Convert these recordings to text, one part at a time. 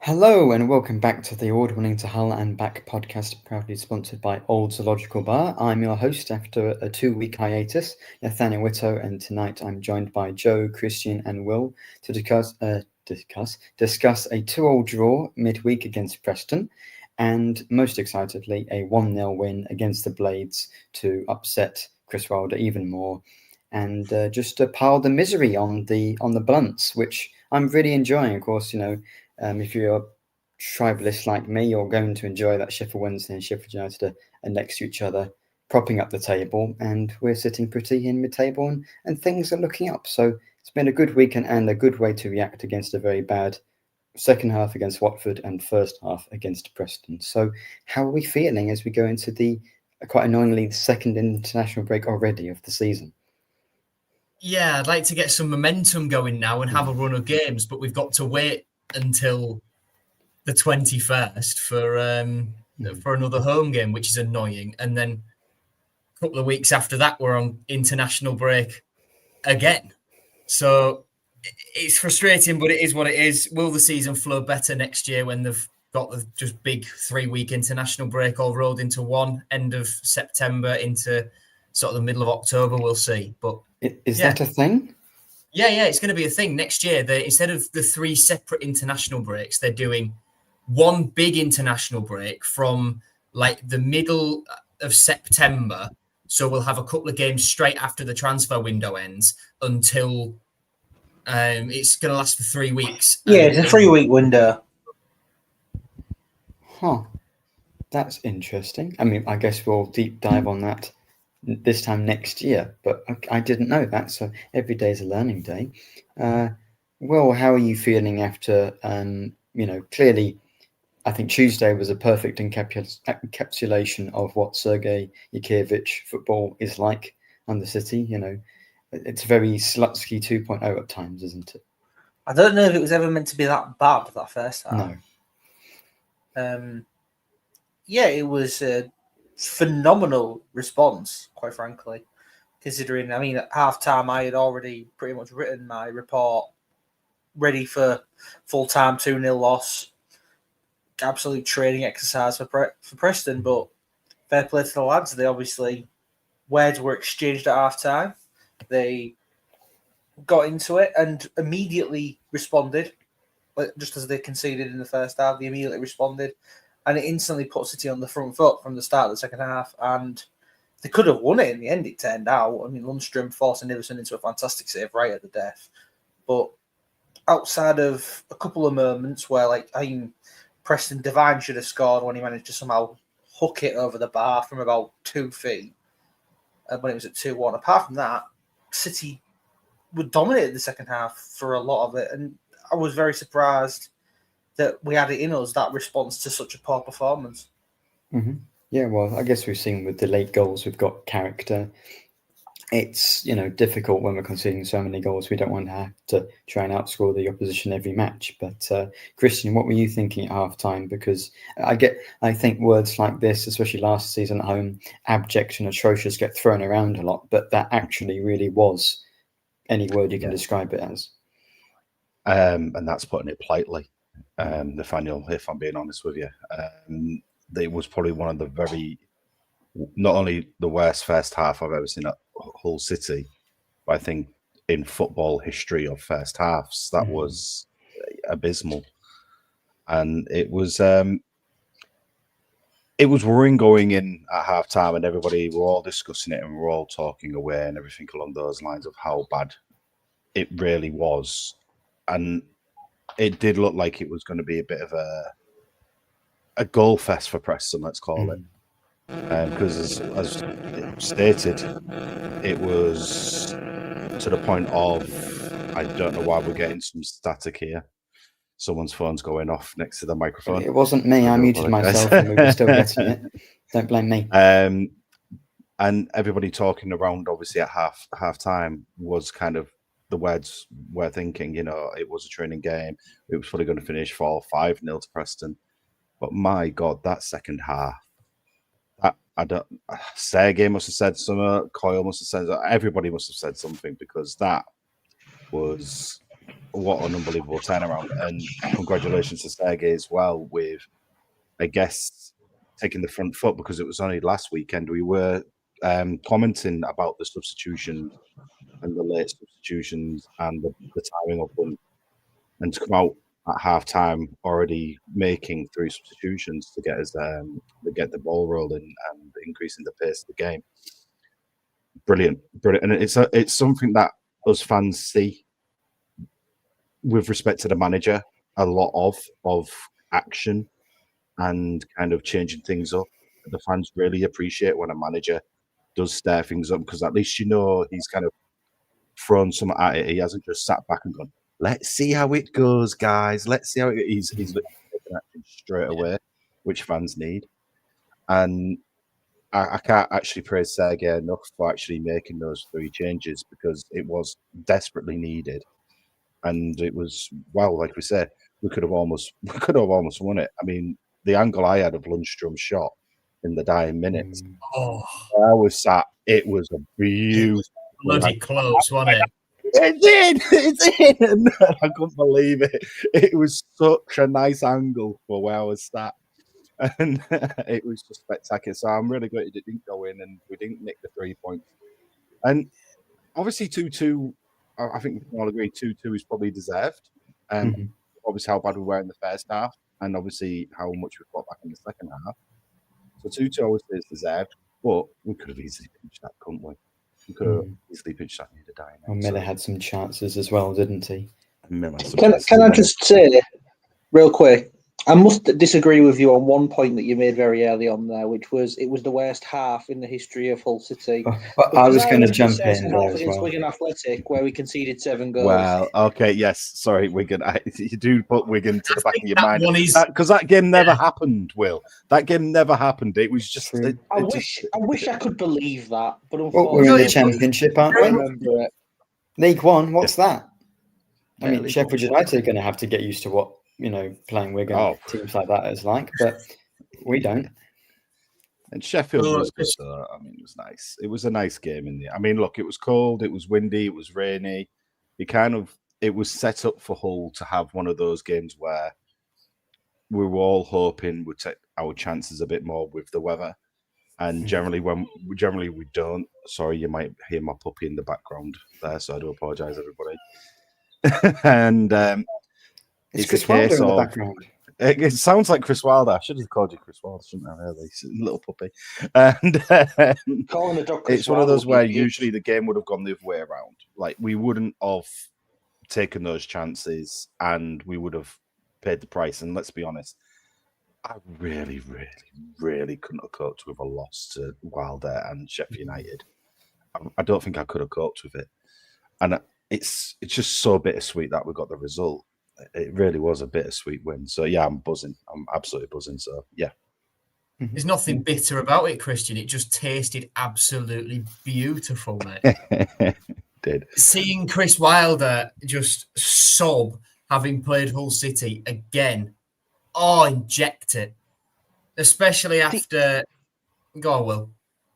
Hello and welcome back to the award-winning To Hull and Back podcast, proudly sponsored by Old Zoological Bar. I'm your host after a 2-week hiatus, Nathaniel Whitto, and tonight I'm joined by Joe, Christian, and Will to discuss a 2-2 draw midweek against Preston, and most excitedly a 1-0 win against the Blades to upset Chris Wilder even more, and just to pile the misery on the blunts, which I'm really enjoying. Of course, if you're a tribalist like me, you're going to enjoy that Sheffield Wednesday and Sheffield United are next to each other, propping up the table, and we're sitting pretty in mid-table, and things are looking up. So it's been a good weekend and a good way to react against a very bad second half against Watford and first half against Preston. So how are we feeling as we go into the, quite annoyingly, the second international break already of the season? Yeah, I'd like to get some momentum going now and have a run of games, but we've got to wait until the 21st for another home game, which is annoying. And then a couple of weeks after that, we're on international break again. So it's frustrating, but it is what it is. Will the season flow better next year when they've got the just big 3-week international break all rolled into one, end of September into sort of the middle of October? We'll see. But is that a thing? Yeah, it's going to be a thing next year. Instead of the 3 separate international breaks, they're doing one big international break from like the middle of September. So we'll have a couple of games straight after the transfer window ends until it's going to last for 3 weeks. Yeah, it's a 3-week window. Huh. That's interesting. I mean, I guess we'll deep dive on that this time next year, but I didn't know that, so every day is a learning day. Will, how are you feeling after, clearly, I think Tuesday was a perfect encapsulation of what Sergei Yakievich football is like under City. It's very Slutsky 2.0 at times, isn't it? I don't know if it was ever meant to be that bad, that first half. No. Yeah, it was a phenomenal response, quite frankly, considering, at half-time I had already pretty much written my report ready for full-time 2-0 loss. Absolute training exercise for Preston, but fair play to the lads. They obviously, words were exchanged at half-time. They got into it and immediately responded, just as they conceded in the first half. They immediately responded, and it instantly put City on the front foot from the start of the second half, and they could have won it in the end, it turned out. Lundstrom forcing Nielsen into a fantastic save right at the death. But outside of a couple of moments where, Preston Devine should have scored when he managed to somehow hook it over the bar from about 2 feet when it was at 2-1. Apart from that, City would dominate the second half for a lot of it, and I was very surprised that we had it in us, that response to such a poor performance. Mm-hmm. Yeah, well, I guess we've seen with the late goals, we've got character. It's, difficult when we're conceding so many goals. We don't want to have to try and outscore the opposition every match. But Christian, what were you thinking at half-time? Because I think words like this, especially last season at home, abject and atrocious, get thrown around a lot. But that actually really was any word you can describe it as. And that's putting it politely, Nathaniel, if I'm being honest with you. It was probably one of the not only the worst first half I've ever seen at Hull City, but I think in football history of first halves, that was abysmal. And it was worrying going in at half time, and everybody were all discussing it and we're all talking away and everything along those lines of how bad it really was. And it did look like it was going to be a bit of a goal fest for Preston, let's call it. Because as stated, it was to the point of, I don't know why we're getting some static here. Someone's phone's going off next to the microphone. It wasn't me. I muted myself and we were still getting it. Don't blame me. And everybody talking around, obviously, at half time was kind of the words we're thinking, it was a training game. It was probably going to finish 4-5-0 to Preston. But my God, that second half, Sergei must have said something, Coyle must have said, everybody must have said something, because that was what an unbelievable turnaround. And congratulations to Sergei as well with, I guess, taking the front foot, because it was only last weekend we were commenting about the substitution and the late substitutions and the timing of them, and to come out at half time already making 3 substitutions to get us to get the ball rolling and increasing the pace of the game. Brilliant. And it's something that us fans see with respect to the manager, a lot of action and kind of changing things up. The fans really appreciate when a manager does stir things up, because at least he's kind of thrown some at it. He hasn't just sat back and gone, let's see how it goes, guys. Let's see how he's taking action straight away, which fans need. And I can't actually praise Sergei enough for actually making those 3 changes, because it was desperately needed. And it was, well, like we said, we could have almost won it. I mean, the angle I had of Lundstrom's shot in the dying minutes, where I was sat, it was a beautiful, bloody close, wasn't it? It's in. I couldn't believe it. It was such a nice angle for where I was sat, and it was just spectacular. So I'm really glad it didn't go in, and we didn't nick the 3 points. And obviously 2-2. I think we can all agree 2-2 is probably deserved. Obviously how bad we were in the first half, and obviously how much we fought back in the second half. So 2-2 obviously is deserved, but we could have easily pinched that, couldn't we? We could have easily pinched that near the dying. Well, Miller had some chances as well, didn't he? Can I just say, real quick, I must disagree with you on one point that you made very early on there, which was it was the worst half in the history of Hull City. I was going to jump in there as against well. Wigan Athletic, where we conceded 7 goals. Well, okay, yes, sorry, Wigan. You do put Wigan to the back of your mind, is... because that game never happened. Will, that game never happened. It was just. I wish I could believe that, but we're in the Championship, aren't we? I remember it. League One. What's that? I mean, League Sheffield One. United are going to have to get used to what playing Wigan teams like that is like, but we don't. And Sheffield was good, though. I mean, it was nice. It was a nice game in there. I mean, look, it was cold, it was windy, it was rainy. It was set up for Hull to have one of those games where we were all hoping we'd take our chances a bit more with the weather. And generally we don't. Sorry, you might hear my puppy in the background there, so I do apologise, everybody. And it's Chris Wilder in the background. It sounds like Chris Wilder. I should have called you Chris Wilder, shouldn't I? Really, little puppy. And calling the dog Chris it's one of those where usually the game would have gone the other way around. Like, we wouldn't have taken those chances, and we would have paid the price. And let's be honest, I really, really, really couldn't have coped with a loss to Wilder and Sheffield United. I don't think I could have coped with it. And it's just so bittersweet that we got the result. It really was a bittersweet win. So, yeah, I'm buzzing. I'm absolutely buzzing. So, yeah. There's nothing bitter about it, Christian. It just tasted absolutely beautiful, mate. Did. Seeing Chris Wilder just sob having played Hull City again. Oh, inject it. Especially after... Go on, Will.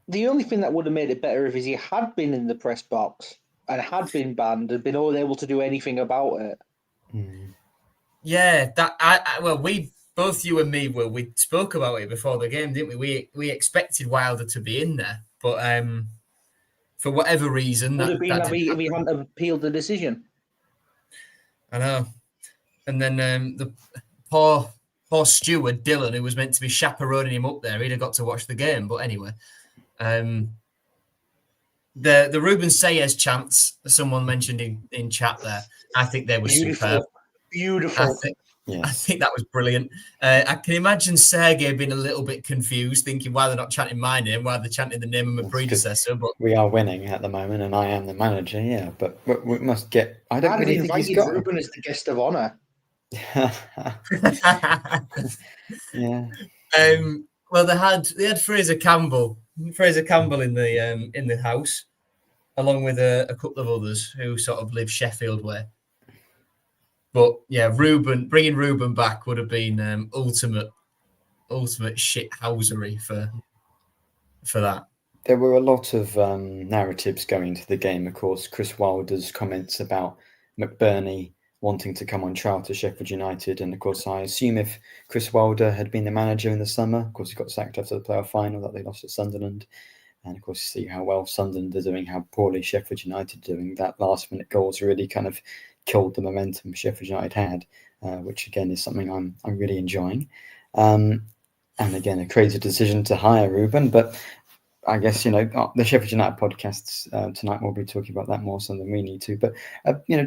The only thing that would have made it better if he had been in the press box and had been banned and been unable to do anything about it. Yeah, we both, you and me, Will, we spoke about it before the game, didn't we? We expected Wilder to be in there, but for whatever reason, would have been if he hadn't appealed the decision. I know. And then the poor steward Dylan, who was meant to be chaperoning him up there, he'd have got to watch the game. But anyway, the Ruben Sayers chants, someone mentioned in chat there, I think they were superb. Beautiful. I think that was brilliant. I can imagine Sergei being a little bit confused, thinking why they're not chanting my name, why they're chanting the name of my predecessor. But we are winning at the moment, and I am the manager. Yeah, but we must get. I don't really think he's got Ruben as the guest of honor. Yeah. Well, they had Fraser Campbell in the house, along with a couple of others who sort of live Sheffield way. But yeah, bringing Ruben back would have been ultimate shithousery for that. There were a lot of narratives going into the game. Of course, Chris Wilder's comments about McBurney wanting to come on trial to Sheffield United. And of course, I assume if Chris Wilder had been the manager in the summer, of course, he got sacked after the playoff final that they lost at Sunderland. And of course, see how well Sunderland are doing, how poorly Sheffield United are doing. That last-minute goals really kind of killed the momentum Sheffield United had, which again is something I'm really enjoying. And again, a crazy decision to hire Ruben, but I guess, the Sheffield United podcasts tonight we'll be talking about that more so than we need to. But,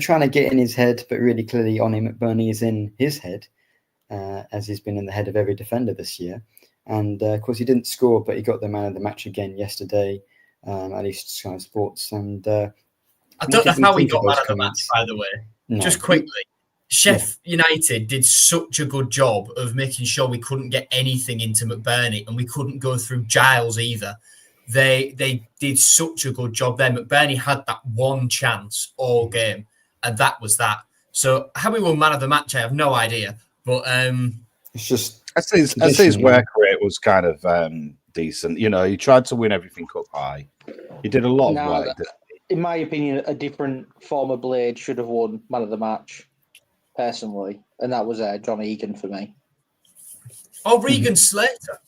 trying to get in his head, but really clearly Ollie McBurney is in his head, as he's been in the head of every defender this year. And, of course, he didn't score, but he got the man of the match again yesterday, at least Sky Sports. And I don't know how he got man of the match, by the way. No. Just quickly. United did such a good job of making sure we couldn't get anything into McBurney, and we couldn't go through Giles either. They did such a good job there. McBurney had that one chance all game, and that was that. So how he won man of the match, I have no idea. But it's just I'd say his work rate was kind of decent. He tried to win everything up high. He did a lot of work. In my opinion, a different former Blade should have won man of the match, personally, and that was John Egan for me. Oh, Regan Slater.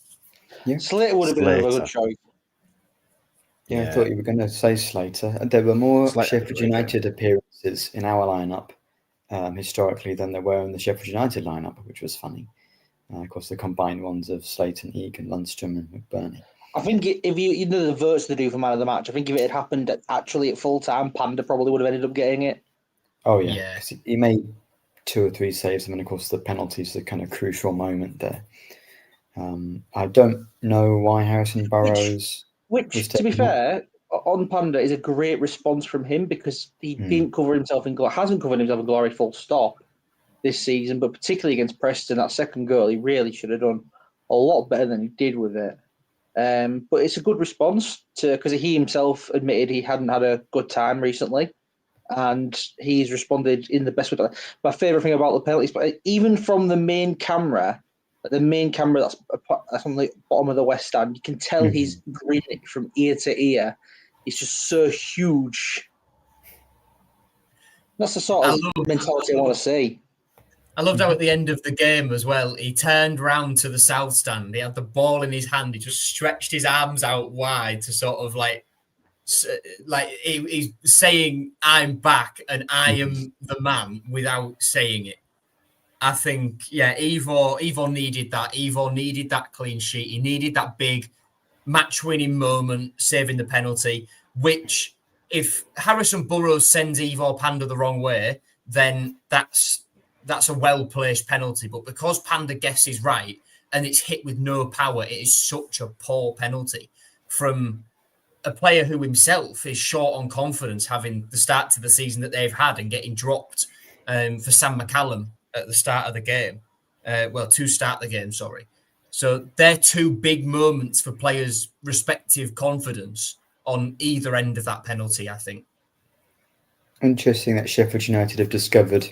Yeah. Slater would have been a good choice. Yeah, I thought you were going to say Slater. There were more Sheffield United appearances in our lineup historically than there were in the Sheffield United lineup, which was funny. Of course, the combined ones of Slater, Egan, Lundstrom, and McBurney. I think if you know the votes to do for man of the match, I think if it had happened actually at full time, Pandur probably would have ended up getting it. Oh yeah, because he made 2 or 3 saves. I mean, of course, the penalties are kind of crucial moment there. I don't know why Harrison Burrows. Which to be fair, on Pandur is a great response from him because he didn't cover himself in glory, hasn't covered himself in glory full stop this season, but particularly against Preston, that second goal, he really should have done a lot better than he did with it. But it's a good response because he himself admitted he hadn't had a good time recently, and he's responded in the best way. My favourite thing about the penalties, but even from the main camera that's on the bottom of the West Stand, you can tell he's grinning from ear to ear. It's just so huge. That's the sort of mentality I want to see. I loved how at the end of the game as well, he turned round to the South Stand. He had the ball in his hand. He just stretched his arms out wide to sort of like he's saying, "I'm back and I am the man," without saying it. I think, Evo needed that. Evo needed that clean sheet. He needed that big match-winning moment, saving the penalty, which if Harrison Burrows sends Evo Pandur the wrong way, then that's a well-placed penalty. But because Pandur guesses right and it's hit with no power, it is such a poor penalty from a player who himself is short on confidence, having the start to the season that they've had and getting dropped for Sam McCallum at the start of the game. To start the game, sorry. So they're 2 big moments for players' respective confidence on either end of that penalty, I think. Interesting that Sheffield United have discovered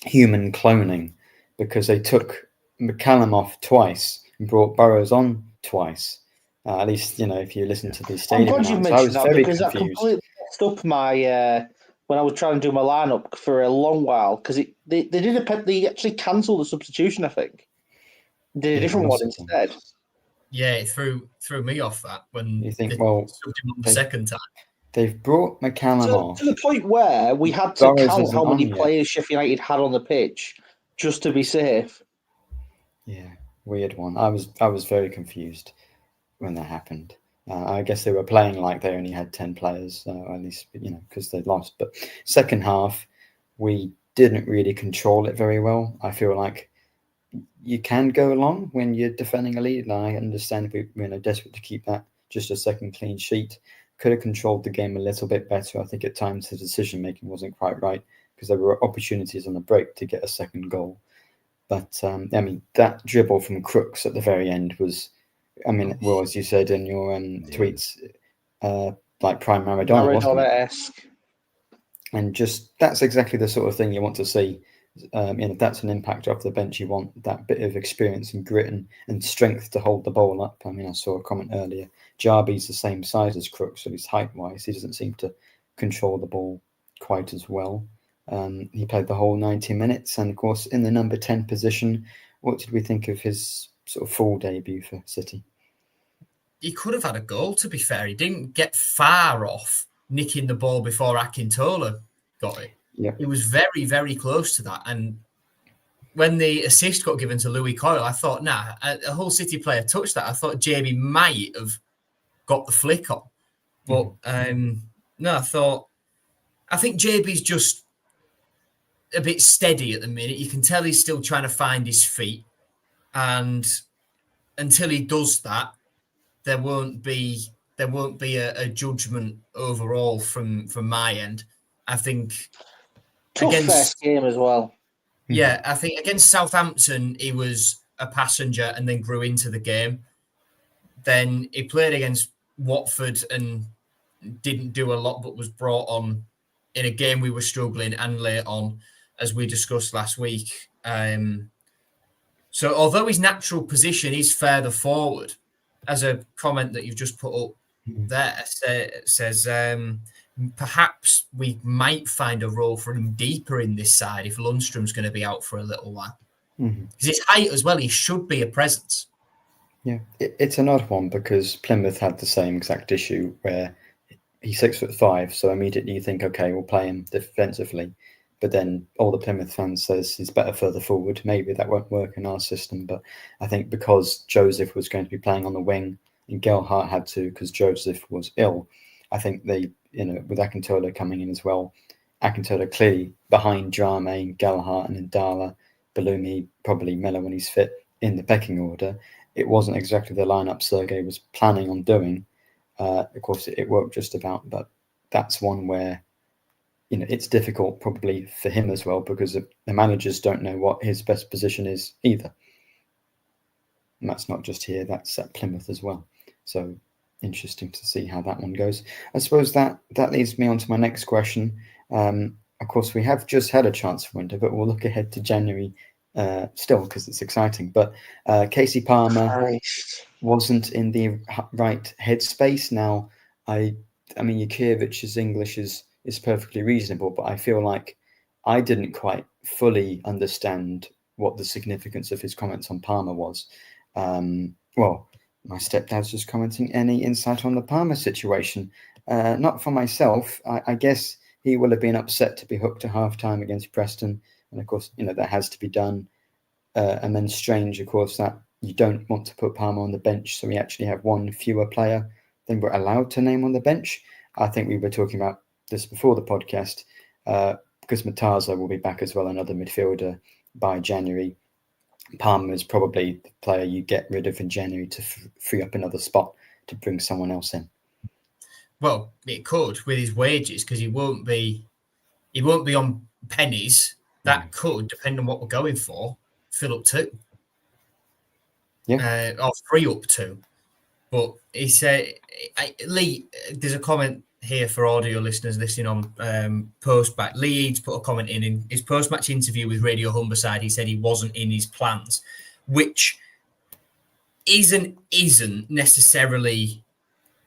human cloning because they took McCallum off twice and brought Burrows on twice. At least, if you listen to these stadium announcers, I was very confused. That completely messed up my when I was trying to do my lineup for a long while because they actually cancelled the substitution. I think did a different one instead. Yeah, it threw me off that when you think the second time. They've brought McCallum off to the point where we had to count how many players Sheffield United had on the pitch just to be safe. Yeah, weird one. I was very confused when that happened. I guess they were playing like they only had 10 players, at least, because they'd lost. But second half, we didn't really control it very well. I feel like you can go along when you're defending a lead, and I understand we're desperate to keep that just a second clean sheet. Could have controlled the game a little bit better. I think at times the decision-making wasn't quite right because there were opportunities on the break to get a second goal. But, that dribble from Crooks at the very end was... as you said in your tweets, like prime Maradona-esque. And just that's exactly the sort of thing you want to see. If that's an impact off the bench, you want that bit of experience and grit and strength to hold the ball up. I saw a comment earlier. Jarby's the same size as Crooks, so he's height-wise. He doesn't seem to control the ball quite as well. He played the whole 90 minutes, and of course, in the number 10 position, what did we think of his sort of full debut for City? He could have had a goal, to be fair. He didn't get far off nicking the ball before Akintola got it. Yeah. He was very, very close to that. And when the assist got given to Louis Coyle, I thought, a whole City player touched that. I thought JB might have got the flick on. But I think JB's just a bit steady at the minute. You can tell he's still trying to find his feet. And until he does that, there won't be a judgment overall from my end. I think tough first game as well. Yeah, I think against Southampton he was a passenger and then grew into the game. Then he played against Watford and didn't do a lot, but was brought on in a game we were struggling and late on, as we discussed last week. So although his natural position is further forward, as a comment that you've just put up there says perhaps we might find a role for him deeper in this side if Lundstrom's going to be out for a little while. Because his height as well, he should be a presence. Yeah, it's an odd one because Plymouth had the same exact issue where he's 6'5", so immediately you think, okay, we'll play him defensively. But then all the Plymouth fans says he's better further forward. Maybe that won't work in our system. But I think because Joseph was going to be playing on the wing and Gelhardt had to because Joseph was ill, I think they, with Akintola coming in as well, Akintola clearly behind Drame, Gelhardt and Ndala, Balumi, probably Miller when he's fit in the pecking order. It wasn't exactly the lineup Sergei was planning on doing. Of course, it worked just about, but that's one where it's difficult probably for him as well because the managers don't know what his best position is either. And that's not just here, that's at Plymouth as well. So interesting to see how that one goes. I suppose that leads me on to my next question. Of course, we have just had a transfer window, but we'll look ahead to January still because it's exciting. But Casey Palmer wasn't in the right headspace. Now, I mean, Jukiewicz's English is perfectly reasonable, but I feel like I didn't quite fully understand what the significance of his comments on Palmer was. Well, my stepdad's just commenting, any insight on the Palmer situation? Not for myself. I guess he will have been upset to be hooked at half-time against Preston. And of course, that has to be done. And then strange, of course, that you don't want to put Palmer on the bench. So we actually have one fewer player than we're allowed to name on the bench. I think we were talking about this before the podcast, because Mataza will be back as well, another midfielder by January. Palmer is probably the player you get rid of in January to free up another spot to bring someone else in. Well, it could with his wages because he won't be on pennies. That could, depending on what we're going for, fill up 2. Yeah, or free up 2. But he said, Lee, there's a comment here for audio listeners listening on post-match. Lee Eads put a comment in his post-match interview with Radio Humberside. He said he wasn't in his plans, which isn't necessarily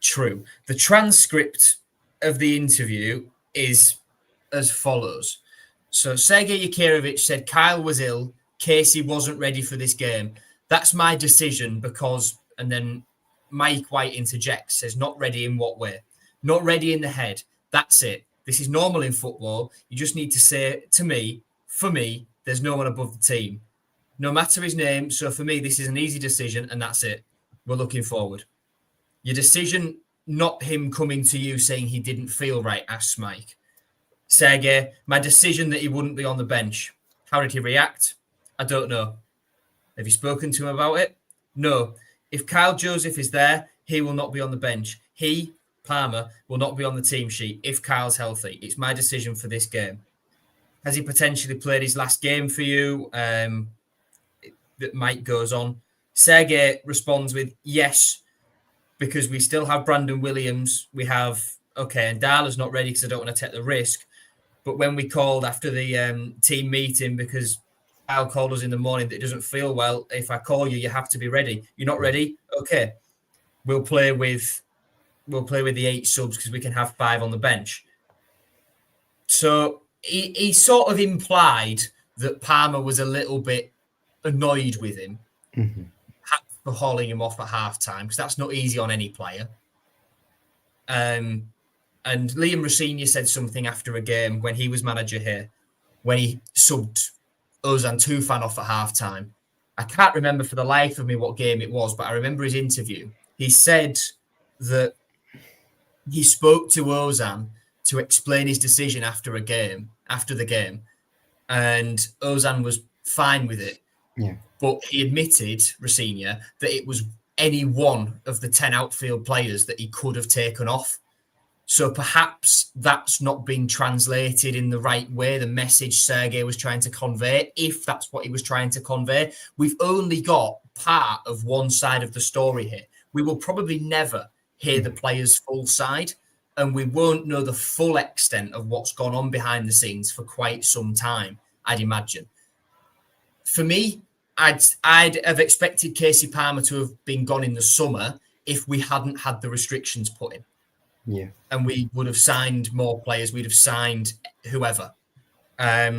true. The transcript of the interview is as follows. So Sergei Jukiewicz's said Kyle was ill. Casey wasn't ready for this game. That's my decision because, and then Mike White interjects, says not ready in what way? Not ready in the head. That's it. This is normal in football. You just need to say to me, for me, there's no one above the team. No matter his name. So for me, this is an easy decision and that's it. We're looking forward. Your decision, not him coming to you saying he didn't feel right, asks Mike. Sergei, my decision that he wouldn't be on the bench. How did he react? I don't know. Have you spoken to him about it? No. If Kyle Joseph is there, he will not be on the bench. He, Palmer, will not be on the team sheet if Kyle's healthy. It's my decision for this game. Has he potentially played his last game for you? That Mike goes on. Sergei responds with, yes, because we still have Brandon Williams. We have, and Darla's not ready because I don't want to take the risk. But when we called after the team meeting, because Kyle called us in the morning that it doesn't feel well, if I call you, you have to be ready. You're not ready? Okay. We'll play with the 8 subs because we can have 5 on the bench. So he sort of implied that Palmer was a little bit annoyed with him for hauling him off at half-time, because that's not easy on any player. And Liam Rosenior said something after a game when he was manager here, when he subbed Ozan Tufan off at half-time. I can't remember for the life of me what game it was, but I remember his interview. He said that he spoke to Ozan to explain his decision after the game, and Ozan was fine with it. Yeah. But he admitted, Rosenior, that it was any one of the 10 outfield players that he could have taken off. So perhaps that's not being translated in the right way, the message Sergei was trying to convey, if that's what he was trying to convey. We've only got part of one side of the story here. We will probably never hear the players' full side, and we won't know the full extent of what's gone on behind the scenes for quite some time, I'd imagine. For me, I'd have expected Casey Palmer to have been gone in the summer if we hadn't had the restrictions put in. Yeah. And we would have signed more players. We'd have signed whoever. I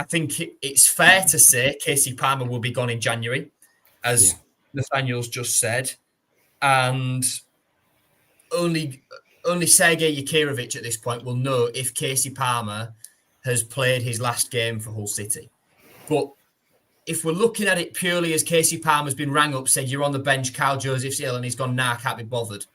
think it's fair to say Casey Palmer will be gone in January, as Nathaniel's just said. And only Sergei Yakirovich at this point will know if Casey Palmer has played his last game for Hull City. But if we're looking at it purely as Casey Palmer's been rang up, said, you're on the bench, Carl Joseph's ill, and he's gone, nah, I can't be bothered.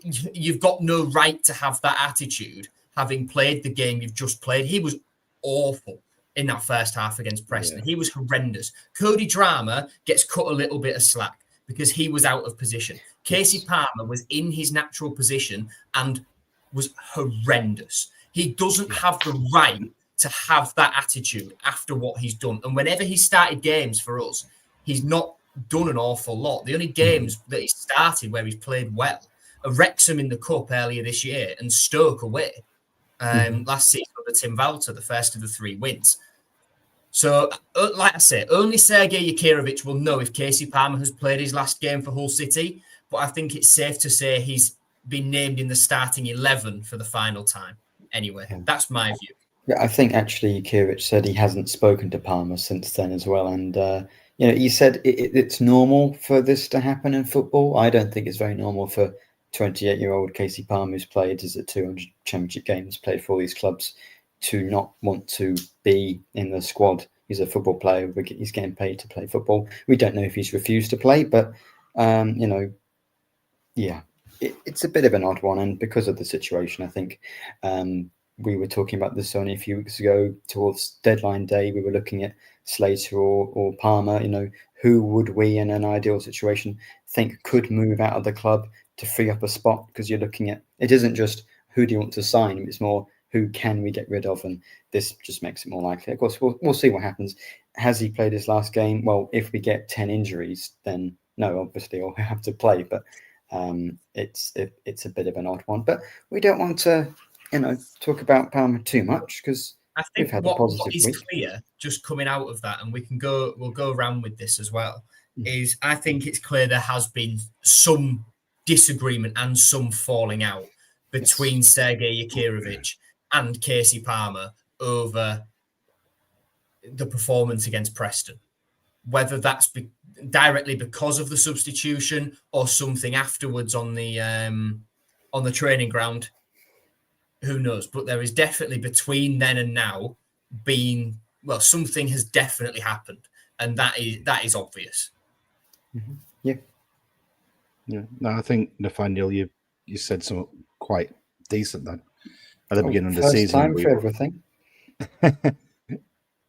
You've got no right to have that attitude, having played the game you've just played. He was awful in that first half against Preston. Yeah. He was horrendous. Cody Drama gets cut a little bit of slack because he was out of position. Casey Palmer was in his natural position and was horrendous. He doesn't have the right to have that attitude after what he's done. And whenever he started games for us, he's not done an awful lot. The only games that he started where he's played well are Wrexham in the Cup earlier this year and Stoke away last season under Tim Walter, the first of the 3 wins. So, like I say, only Sergei Yakirovich will know if Casey Palmer has played his last game for Hull City, but I think it's safe to say he's been named in the starting 11 for the final time. Anyway, that's my view. Yeah, I think actually Yakirovich said he hasn't spoken to Palmer since then as well. And, he said it's normal for this to happen in football. I don't think it's very normal for 28-year-old Casey Palmer, who's played as 200 championship games, played for all these clubs, to not want to be in the squad. He's a football player. He's getting paid to play football. We don't know if he's refused to play, but, it's a bit of an odd one. And because of the situation, I think we were talking about this only a few weeks ago towards deadline day. We were looking at Slater or Palmer. Who would we in an ideal situation think could move out of the club to free up a spot? Because you're looking at, it isn't just who do you want to sign, it's more who can we get rid of, and this just makes it more likely. Of course, we'll see what happens. Has he played his last game? Well, if we get 10 injuries, then no, obviously he'll have to play, but it's a bit of an odd one. But we don't want to talk about Palmer too much, because I think what is clear, just coming out of that, and we'll go around with this as well, is I think it's clear there has been some disagreement and some falling out between Sergei Yakirovich and Casey Palmer over the performance against Preston. Whether that's directly because of the substitution or something afterwards on the training ground, who knows? But there is definitely, between then and now, something has definitely happened, and that is obvious. Mm-hmm. Yeah. No, I think Nathaniel, you said something quite decent then at the beginning of the season. Time for everything.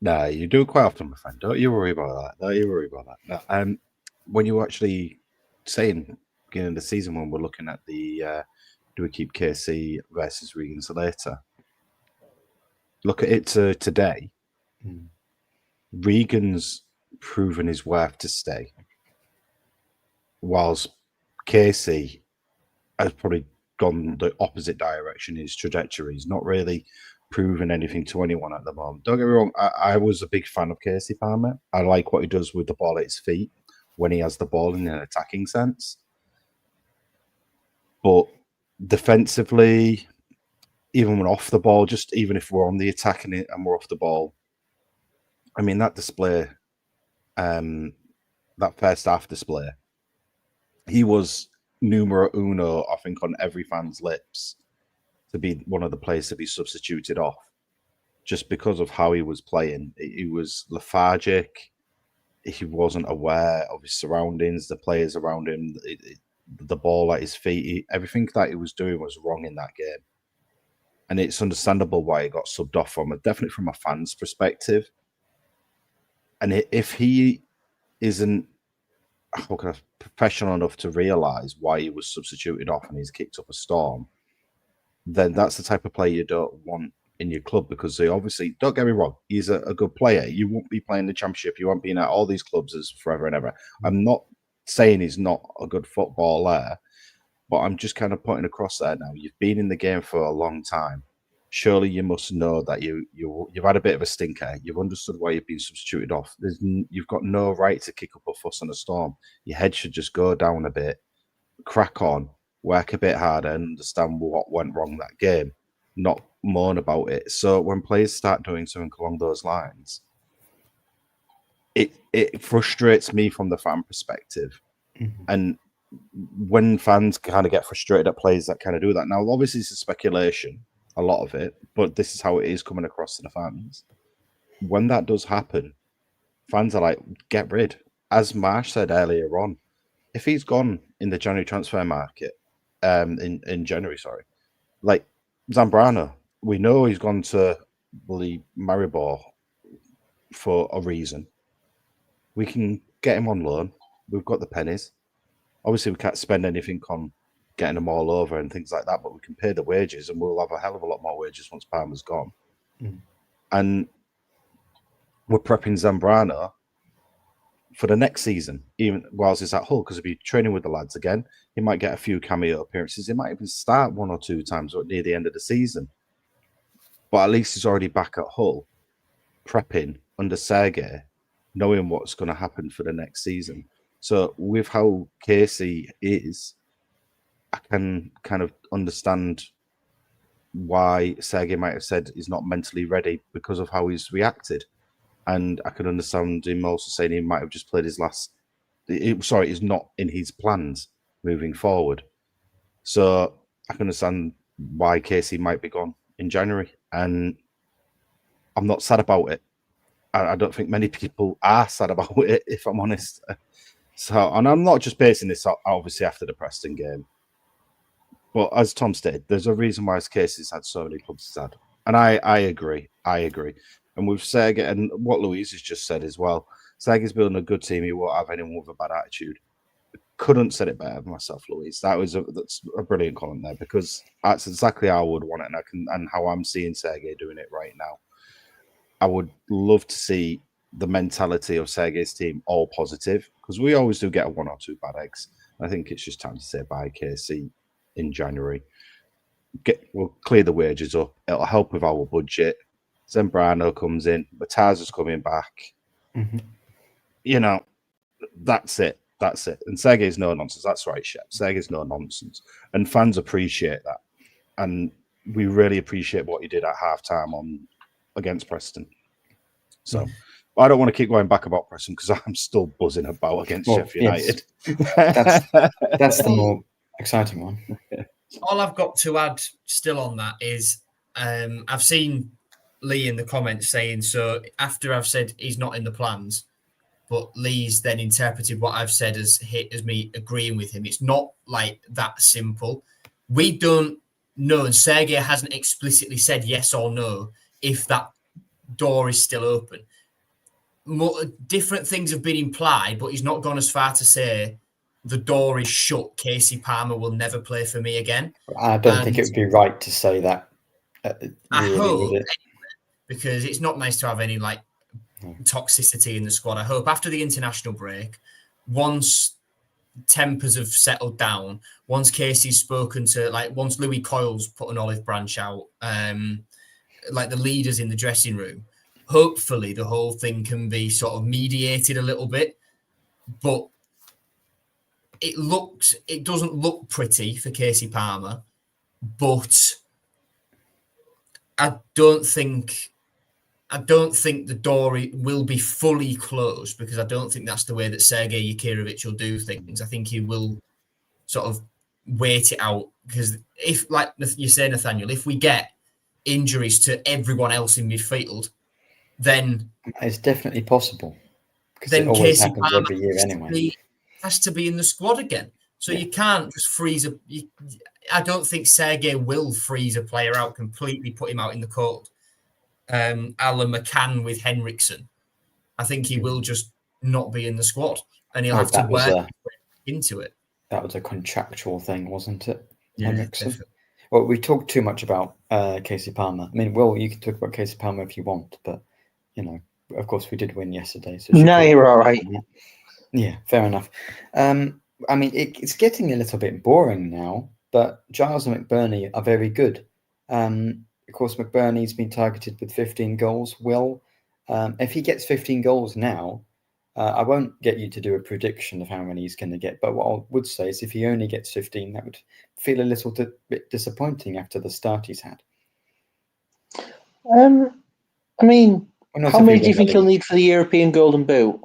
No, you do it quite often, my friend. Don't you worry about that. No, when you were actually saying beginning of the season, when we're looking at the do we keep KC versus Regan Slater? Look at it today. Regan's proven his worth to stay, whilst Casey has probably gone the opposite direction. His trajectory is not really proven anything to anyone at the moment. Don't get me wrong, I was a big fan of Casey Palmer. I like what he does with the ball at his feet when he has the ball in an attacking sense. But defensively, even when off the ball, just even if we're on the attack and we're off the ball. I mean, that display, that first half display, he was numero uno, I think, on every fan's lips to be one of the players to be substituted off, just because of how he was playing. He was lethargic. He wasn't aware of his surroundings, the players around him, the ball at his feet. Everything that he was doing was wrong in that game. And it's understandable why he got subbed off definitely from a fan's perspective. And if he isn't professional enough to realise why he was substituted off and he's kicked up a storm, then that's the type of player you don't want in your club, because they obviously, don't get me wrong, he's a good player. You won't be playing the Championship. You won't be at all these clubs as forever and ever. I'm not saying he's not a good footballer, but I'm just kind of putting across there now. You've been in the game for a long time. Surely you must know that you've had a bit of a stinker. You've understood why you've been substituted off. You've got no right to kick up a fuss and a storm. Your head should just go down a bit, crack on, work a bit harder, and understand what went wrong that game, not moan about it. So when players start doing something along those lines, it frustrates me from the fan perspective. Mm-hmm. And when fans kind of get frustrated at players that kind of do that, now obviously it's a speculation, a lot of it, but this is how it is coming across to the fans. When that does happen, fans are like, get rid. As Marsh said earlier on, if he's gone in the January transfer market, in January, sorry, like Zambrano, we know he's gone to Maribor for a reason. We can get him on loan. We've got the pennies. Obviously, we can't spend anything on getting them all over and things like that, but we can pay the wages, and we'll have a hell of a lot more wages once Palmer's gone. Mm. And we're prepping Zambrano for the next season, even whilst he's at Hull, because he'll be training with the lads again. He might get a few cameo appearances. He might even start 1 or 2 times near the end of the season. But at least he's already back at Hull, prepping under Sergei, knowing what's going to happen for the next season. So with how Casey is, I can kind of understand why Sergei might have said he's not mentally ready because of how he's reacted. And I can understand him also saying he might have just played his last... He's not in his plans moving forward. So I can understand why Casey might be gone in January. And I'm not sad about it. I don't think many people are sad about it, if I'm honest. So, and I'm not just basing this obviously after the Preston game. But as Tom stated, there's a reason why Casey's had so many clubs he's had. And I agree. And with Sergei, and what Louise has just said as well, Sergei's building a good team. He won't have anyone with a bad attitude. Couldn't said it better than myself, Louise. That's a brilliant comment there, because that's exactly how I would want it, and how I'm seeing Sergei doing it right now. I would love to see the mentality of Sergei's team all positive, because we always do get a 1 or 2 bad eggs. I think it's just time to say bye, Casey, in January. We'll clear the wages up. It'll help with our budget. Zambrano comes in. Mataza's coming back. Mm-hmm. You know, that's it. And Sergei's no nonsense. That's right, Shep. Sergei's no nonsense. And fans appreciate that. And we really appreciate what he did at halftime against Preston. So I don't want to keep going back about Preston, because I'm still buzzing about against Sheffield United. That's the more exciting one. All I've got to add still on that is I've seen Lee in the comments saying, so after I've said he's not in the plans, but Lee's then interpreted what I've said as me agreeing with him. It's not like that simple. We don't know, and Sergei hasn't explicitly said yes or no if that door is still open. Different things have been implied, but he's not gone as far to say the door is shut. Casey Palmer will never play for me again. I don't think it would be right to say that. I hope, because it's not nice to have any toxicity in the squad. I hope after the international break, once tempers have settled down, once Casey's spoken to, once Louis Coyle's put an olive branch out, the leaders in the dressing room, hopefully the whole thing can be sort of mediated a little bit. But it doesn't look pretty for Casey Palmer, but I don't think the door will be fully closed, because I don't think that's the way that Sergei Yakirovich will do things. I think he will sort of wait it out, because if, like you say, Nathaniel, if we get injuries to everyone else in midfield, then it's definitely possible, because it always Casey happens Palmer every year anyway. has to be in the squad again. So you can't just freeze I don't think Sergei will freeze a player out completely, put him out in the cold. A la McCann with Henriksen. I think he will just not be in the squad, and he'll have to work into it. That was a contractual thing, wasn't it, Yeah, Henriksen? definitely. Well, we talked too much about Casey Palmer. I mean, Will, you can talk about Casey Palmer if you want, but, of course, we did win yesterday. So no, you're all right. Yeah, fair enough. I mean, it's getting a little bit boring now, but Giles and McBurney are very good. Of course, McBurney's been targeted with 15 goals. Will, if he gets 15 goals now, I won't get you to do a prediction of how many he's going to get, but what I would say is if he only gets 15, that would feel a little bit disappointing after the start he's had. I mean, how many do you think he'll need for the European Golden Boot?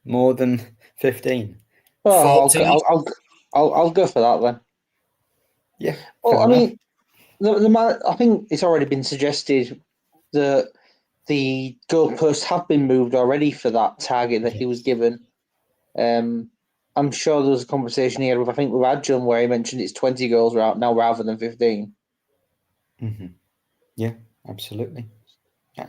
More than 15. Well, I'll go for that then. Yeah. Well, I mean, I think it's already been suggested that the goalposts have been moved already for that target that he was given. I'm sure there was a conversation here with Adjun where he mentioned it's 20 goals now rather than 15. Mm-hmm. Yeah, absolutely.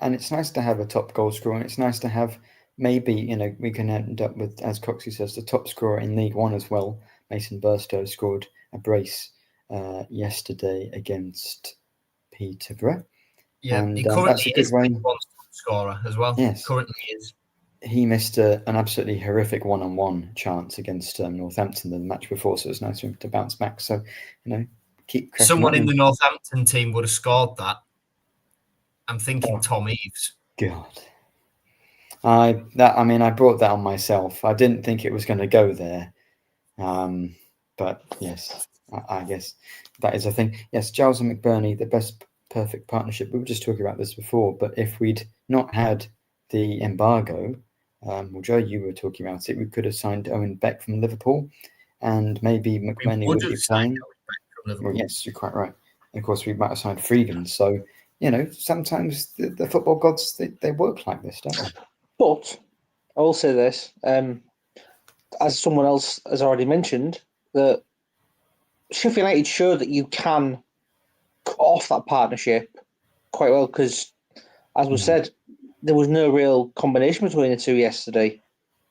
And it's nice to have a top goal scorer. And it's nice to have maybe, we can end up with, as Coxie says, the top scorer in League One as well. Mason Burstow scored a brace yesterday against Peterborough. Yeah, and he currently that's a good is way. League One scorer as well. Yes. Currently is. He missed an absolutely horrific one-on-one chance against Northampton the match before, so it's nice for him to bounce back. So, keep cracking Someone on. in the Northampton team would have scored that. I'm thinking Tom Eaves. God. I brought that on myself. I didn't think it was going to go there. But yes, I guess that is a thing. Yes, Giles and McBurney, the best perfect partnership. We were just talking about this before, but if we'd not had the embargo, well, Joe, you were talking about it, we could have signed Owen Beck from Liverpool, and maybe McBurney would be playing. Well, yes, you're quite right. And of course, we might have signed Freedom. So, sometimes the football gods, they work like this, don't they? But I will say this, as someone else has already mentioned, that Sheffield United showed that you can cut off that partnership quite well, because, as was said, there was no real combination between the two yesterday,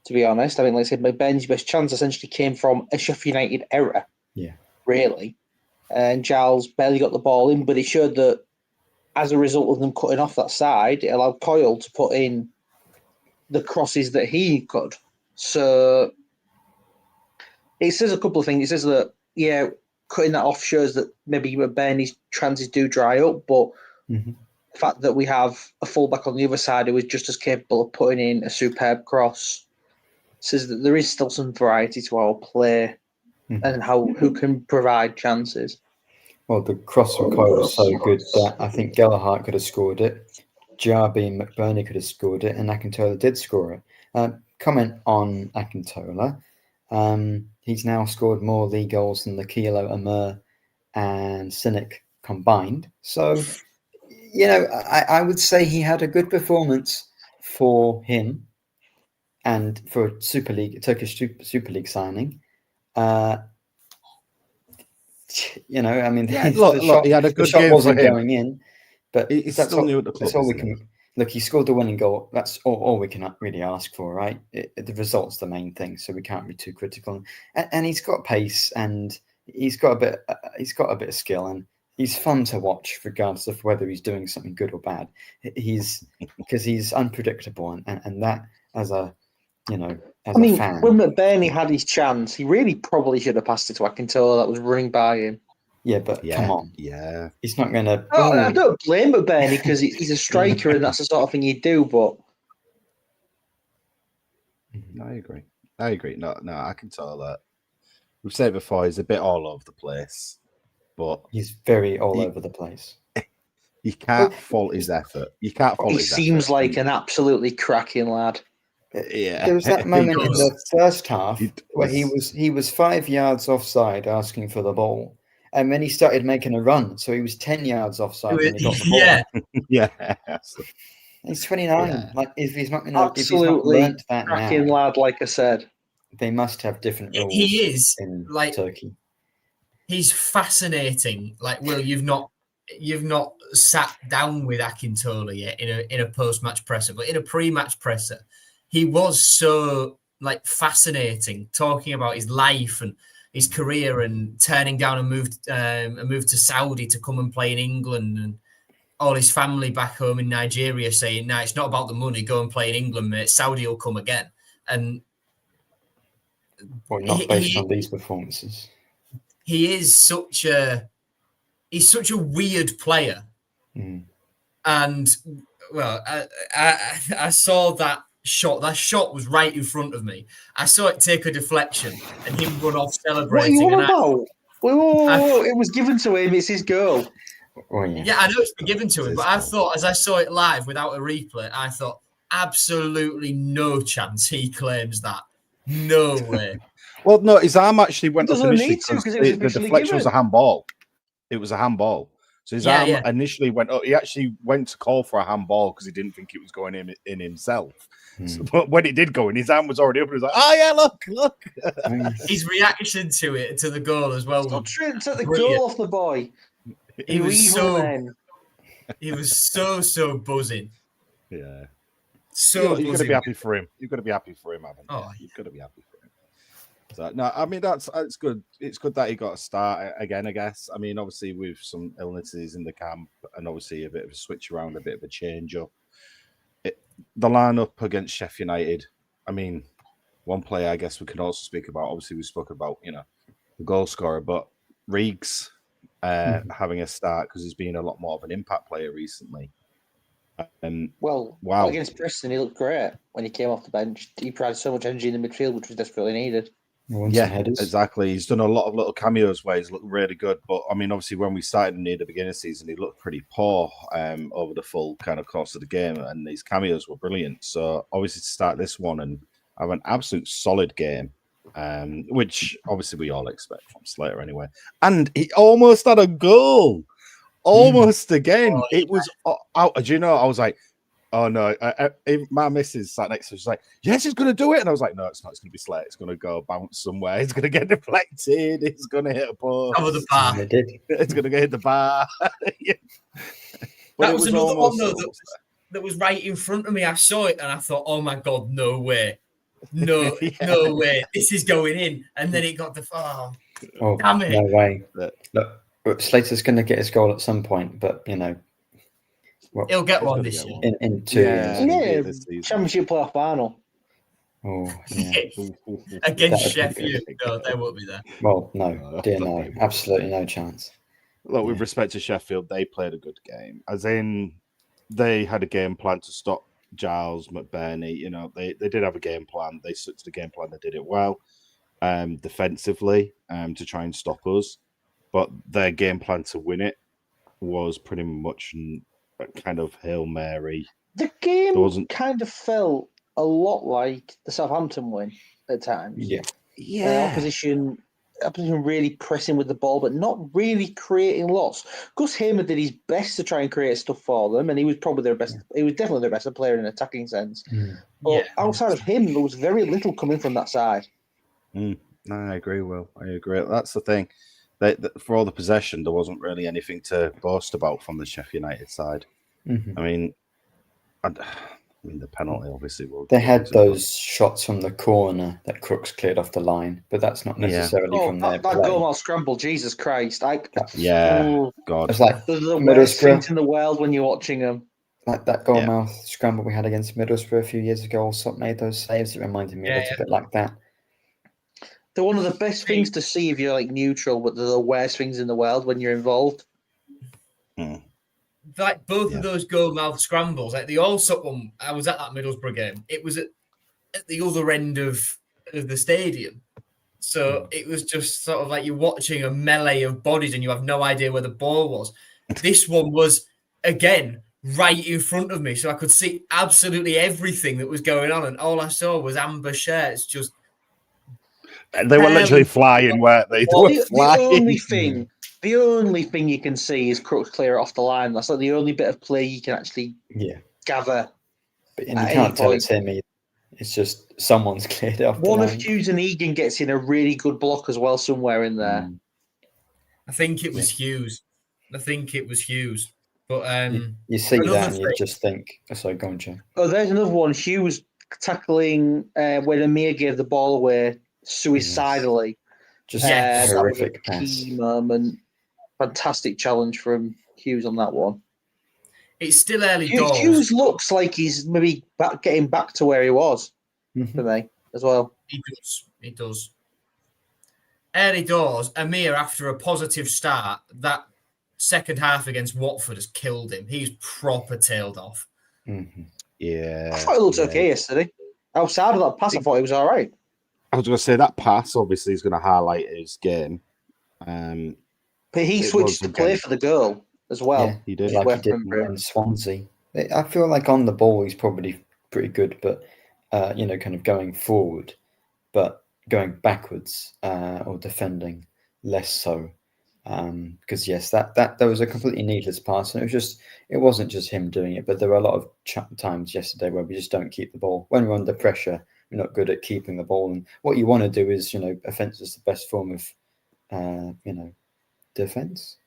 to be honest. I mean, like I said, McBurney's best chance essentially came from a Sheffield United error, really. And Giles barely got the ball in, but it showed that as a result of them cutting off that side, it allowed Coyle to put in the crosses that he could. So it says a couple of things. It says that, cutting that off shows that maybe McBurney's chances do dry up, but the fact that we have a fullback on the other side who is just as capable of putting in a superb cross says that there is still some variety to our play and who can provide chances. Well, the cross from Coyle was so good that I think Gelhardt could have scored it, Jarby and McBurney could have scored it, and Akintola did score it. Comment on Akintola. He's now scored more league goals than the Kilo, Amur, and Cynic combined. So, I would say he had a good performance for him and for Turkish Super League signing. He had a good shot game wasn't for him. going in, but he's still new at the club. That's all we can. Look, he scored the winning goal. That's all we can really ask for, right? The result's the main thing, so we can't be too critical. And he's got pace, and he's got a bit of skill, and he's fun to watch, regardless of whether he's doing something good or bad. Because he's unpredictable, and that as a a fan. When McBurney had his chance, he really probably should have passed it to Akintola that was running by him. Yeah, but come on. Yeah. He's not going to... I don't blame McBurney because he's a striker and that's the sort of thing you do, but... I agree. No, I can tell that. We've said it before, he's a bit all over the place, but... He's very all over the place. You can't fault his effort. You can't fault He his seems effort. like an absolutely cracking lad. Yeah. There was that moment in the first half It where he was 5 yards offside asking for the ball, and then he started making a run, so he was 10 yards offside when he got the ball. Yeah, Yeah. He's 29. Yeah. Like if he's not Absolutely learnt that cracking now, lad, like I said. they must have different rules. he is in like Turkey. he's fascinating. Like, Will, you've not sat down with Akintola yet in a post match presser, but in a pre match presser, he was so like fascinating, talking about his life and his career and turning down a move to Saudi to come and play in England, and all his family back home in Nigeria saying, "No, it's not about the money. Go and play in England, mate. Saudi will come again." And Well, not based on these performances. he is such a weird player. And well, I saw that shot. That shot was right in front of me. I saw it take a deflection and him run off celebrating. What are you on about? Whoa, it was given to him. It's his goal. Oh, Yeah, I know it's been given to him, but I thought, as I saw it live without a replay, I thought absolutely no chance he claims that. No way. Well, no, his arm actually went up initially need to, because it was the deflection was a handball. It was a handball. So his arm initially went up. He actually went to call for a handball because he didn't think it was going in himself. So, but when it did go in, his arm was already up. And he was like, "Oh yeah, look!" His reaction to the goal as well. Stop trying to take the goal off the boy. He was so buzzing. Yeah. So you've got to be happy for him. You've got to be happy for him, haven't you? Oh, you've got to be happy for him. So, no, I mean that's good. It's good that he got a start again, I guess. I mean, obviously with some illnesses in the camp, and obviously a bit of a switch around, a bit of a change up. The lineup against Sheffield United. I mean, one player I guess we can also speak about. Obviously, we spoke about the goal scorer, but Reegs having a start because he's been a lot more of an impact player recently. Wow. Against Preston, he looked great when he came off the bench. He provided so much energy in the midfield, which was desperately needed. Yeah, exactly. He's done a lot of little cameos where he's looked really good. But I mean, obviously, when we started near the beginning of the season, he looked pretty poor over the full kind of course of the game, and these cameos were brilliant. So obviously, to start this one and have an absolute solid game, which obviously we all expect from Slater anyway. And he almost had a goal. Almost again. It was out. Do you know? I was like, oh no. My missus sat next to me. She's like, yes, he's going to do it. And I was like, no, it's not. It's going to be Slater. It's going to go bounce somewhere. It's going to get deflected. It's going to hit a post. Cover the bar. It's going to get hit the bar. Yeah. That was another one, though, that was right in front of me. I saw it and I thought, oh my God, no way. No, no way. This is going in. And then it got the damn it. No way. Look. Slater's going to get his goal at some point, but he'll get one this year. In 2 years. Yeah, Championship playoff final. Oh, yeah. Against Sheffield, no, they won't be there. Well, no, dear no, absolutely no chance. Look, with respect to Sheffield, they played a good game. As in, they had a game plan to stop Giles, McBurney. They did have a game plan. They stuck to the game plan. They did it well, defensively, to try and stop us. But their game plan to win it was pretty much kind of Hail Mary. The game kind of felt a lot like the Southampton win at times. Yeah. Opposition really pressing with the ball, but not really creating lots. Gus Hamer did his best to try and create stuff for them, and he was probably their best. He was definitely their best player in an attacking sense. But outside of him, there was very little coming from that side. No, I agree, Will. I agree. That's the thing. For all the possession, there wasn't really anything to boast about from the Sheffield United side. I mean, the penalty obviously. They had those shots from the corner that Crooks cleared off the line, but that's not necessarily from their play. That goal out scramble, Jesus Christ! God, it's like the worst things in the world when you're watching them. Like that goal mouth scramble we had against Middlesbrough a few years ago. Also made those saves. It reminded me a little bit like that. They're one of the best things to see if you're like neutral, but they're the worst things in the world when you're involved. Like both of those goal mouth scrambles, like the Allsop one, I was at that Middlesbrough game. It was at the other end of the stadium. So it was just sort of like you're watching a melee of bodies and you have no idea where the ball was. This one was again, right in front of me. So I could see absolutely everything that was going on. And all I saw was amber shirts just... They were literally flying, weren't they? They Well, were the flying. only thing you can see is Crooks clear it off the line. That's like the only bit of play you can actually gather. But and you can't tell it's him either. It's just someone's cleared it off the line. One of Hughes and Egan gets in a really good block as well somewhere in there. I think it was Hughes. But you see that and you just think, sorry, go on, Joe. Oh, there's another one. Hughes tackling when Amir gave the ball away suicidally. Just a horrific that was a key moment. Fantastic challenge from Hughes on that one. It's still early doors. Hughes looks like he's maybe getting back to where he was for me as well. He does. Early doors, Amir, after a positive start, that second half against Watford has killed him. He's proper tailed off. Yeah. I thought it looked okay yesterday. Outside of that pass, I thought he was all right. I was going to say that pass obviously is going to highlight his game. But he switched to play for the goal as well. Yeah, he did. Like he did in Swansea. I feel like on the ball he's probably pretty good, but kind of going forward, but going backwards or defending less so. Because yes, that was a completely needless pass, and it wasn't just him doing it, but there were a lot of times yesterday where we just don't keep the ball when we're under pressure. We're not good at keeping the ball, and what you want to do is, offense is the best form of, defense.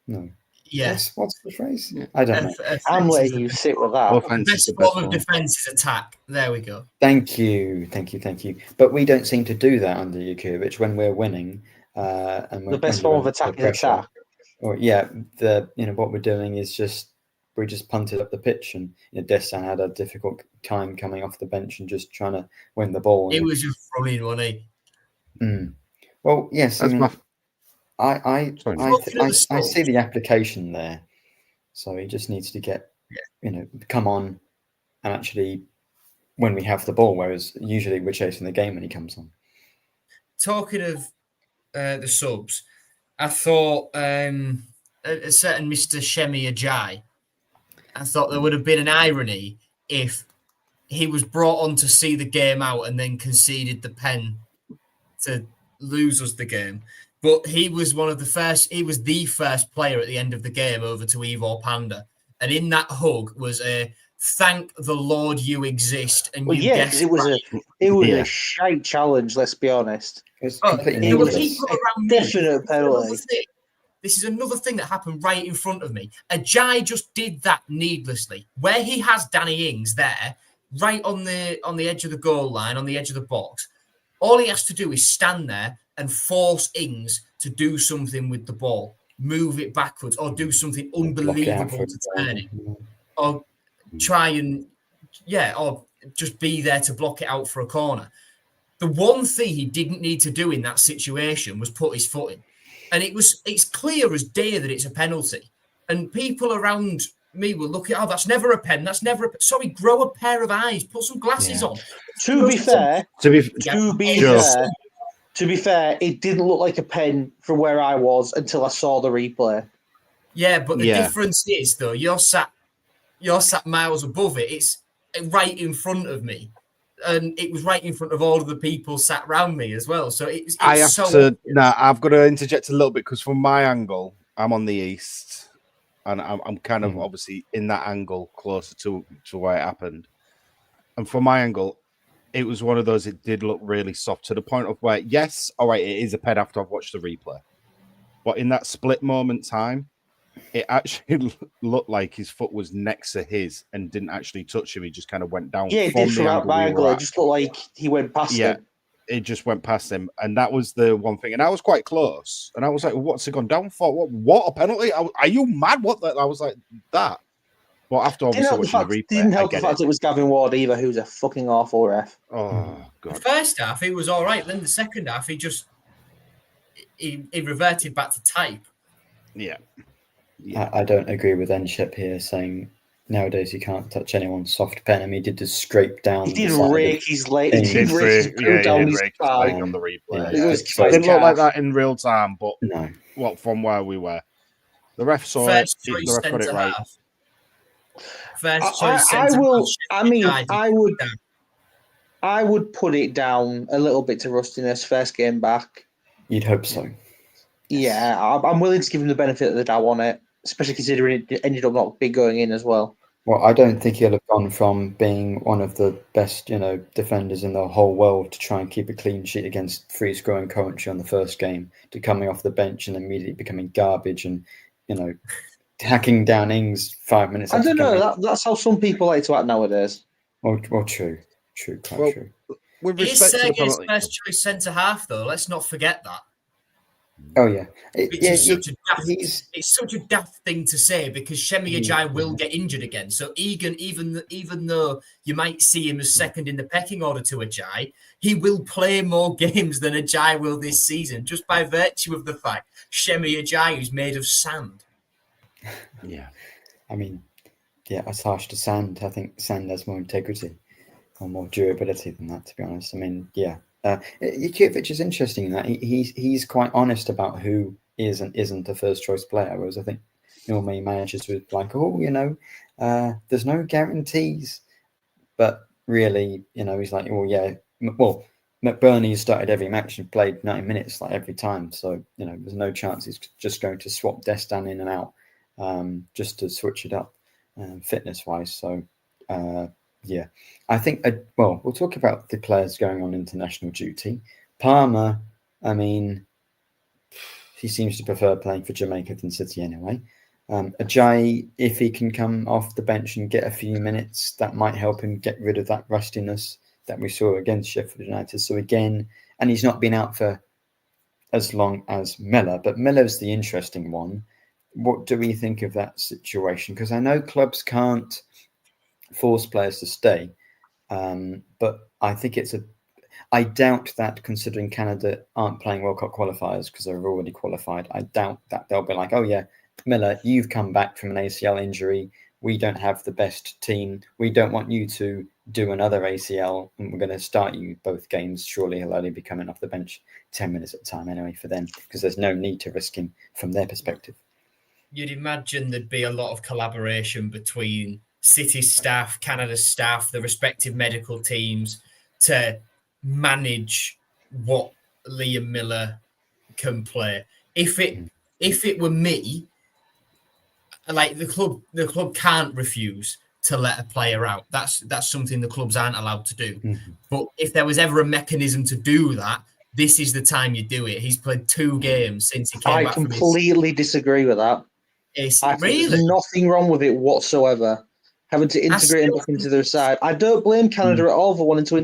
No. Yeah. What's the phrase? I don't know. I'm letting you sit with that. The best form of defense is attack. There we go. Thank you. But we don't seem to do that under Jukovic when we're winning. And the best form of attack is attack. Or what we're doing is we just punted up the pitch, and Desan had a difficult time coming off the bench and just trying to win the ball. It was just running, wasn't he? Well, yes. I see the application there. So he just needs to get, come on and actually when we have the ball, whereas usually we're chasing the game when he comes on. Talking of the subs, I thought a certain Mr. Shemi Ajayi, I thought there would have been an irony if he was brought on to see the game out and then conceded the pen to lose us the game. But he was the first player at the end of the game over to Ivor Pandur. And in that hug was a thank the Lord you exist. And it was a shite challenge, let's be honest. There were people around me. Definite penalty. This is another thing that happened right in front of me. Ajayi just did that needlessly. Where he has Danny Ings there, right on the edge of the goal line, on the edge of the box, all he has to do is stand there and force Ings to do something with the ball, move it backwards, or do something unbelievable to turn it, or try and or just be there to block it out for a corner. The one thing he didn't need to do in that situation was put his foot in, and it's clear as day that it's a penalty. And people around me will look at, that's never a pen. That's never a pen. Sorry, grow a pair of eyes, put some glasses on. To be fair, it didn't look like a pen from where I was until I saw the replay. Yeah, but the difference is, though, you're sat miles above it. It's right in front of me, and it was right in front of all of the people sat round me as well. So I've got to interject a little bit because from my angle, I'm on the east, and I'm kind of obviously in that angle closer to where it happened. And from my angle, it was one of those, it did look really soft to the point of where, yes, all right, it is a pen after I've watched the replay. But in that split moment time, it actually looked like his foot was next to his and didn't actually touch him. He just kind of went down. Yeah, it did from my angle. It just looked like he went past him. It just went past him. And that was the one thing. And I was quite close. And I was like, what's it gone down for? What a penalty? Are you mad? What? I was like, that. Well, after obviously watching the replay, didn't help the fact it was Gavin Ward either, who's a fucking awful ref. Oh god! The first half he was all right. Then the second half he reverted back to type. Yeah. I don't agree with Enshep here, saying nowadays you can't touch anyone's soft pen. I mean, he did just scrape down. He did rake his leg. He did rake his leg down his leg on the replay. It didn't look like that in real time, but no. From where we were. The ref saw First it. The choice ref got it centre right. half. First I choice centre will. half. I mean, Sheffield I would put it down a little bit to rustiness. First game back. You'd hope so. Yeah, I'm willing to give him the benefit of the doubt on it, especially considering it ended up not big going in as well. Well, I don't think he'll have gone from being one of the best, defenders in the whole world to try and keep a clean sheet against free-scoring Coventry on the first game to coming off the bench and immediately becoming garbage and, hacking down Ings 5 minutes. I don't know. That's how some people like to act nowadays. Well, true, quite Well, true. With Is respect to the Sergei's penalty, first choice centre half though? Let's not forget that. Oh yeah, It's such a daft thing to say because Shemi Ajayi will get injured again. So Egan, even though you might see him as second in the pecking order to Ajayi, he will play more games than Ajayi will this season, just by virtue of the fact Shemi Ajayi is made of sand. yeah. I mean, yeah, it's harsh to sand. I think sand has more integrity or more durability than that, to be honest. I mean, yeah. Jukiewicz is interesting in that he's quite honest about who is and isn't a first choice player, whereas I think normally managers would like, there's no guarantees, but really, he's like, McBurney started every match and played 90 minutes like every time, so there's no chance he's just going to swap Destan in and out just to switch it up fitness wise. So yeah, I think, we'll talk about the players going on international duty. Palmer, I mean, he seems to prefer playing for Jamaica than City anyway. Ajayi, if he can come off the bench and get a few minutes, that might help him get rid of that rustiness that we saw against Sheffield United. So again, and he's not been out for as long as Miller, but Miller's the interesting one. What do we think of that situation? Because I know clubs can't force players to stay, but I think I doubt that, considering Canada aren't playing World Cup qualifiers because they're already qualified. I doubt that they'll be like, oh yeah, Miller, you've come back from an ACL injury. We don't have the best team. We don't want you to do another ACL, and we're going to start you both games. Surely he'll only be coming off the bench 10 minutes at a time anyway for them, because there's no need to risk him from their perspective. You'd imagine there'd be a lot of collaboration between City staff, Canada staff, the respective medical teams to manage what Liam Miller can play. If it were me, like the club can't refuse to let a player out. That's something the clubs aren't allowed to do. Mm-hmm. But if there was ever a mechanism to do that, this is the time you do it. He's played 2 games since he came back from his... I completely disagree with that. There's nothing wrong with it whatsoever. Having to integrate him back into their side. I don't blame Canada at all for wanting to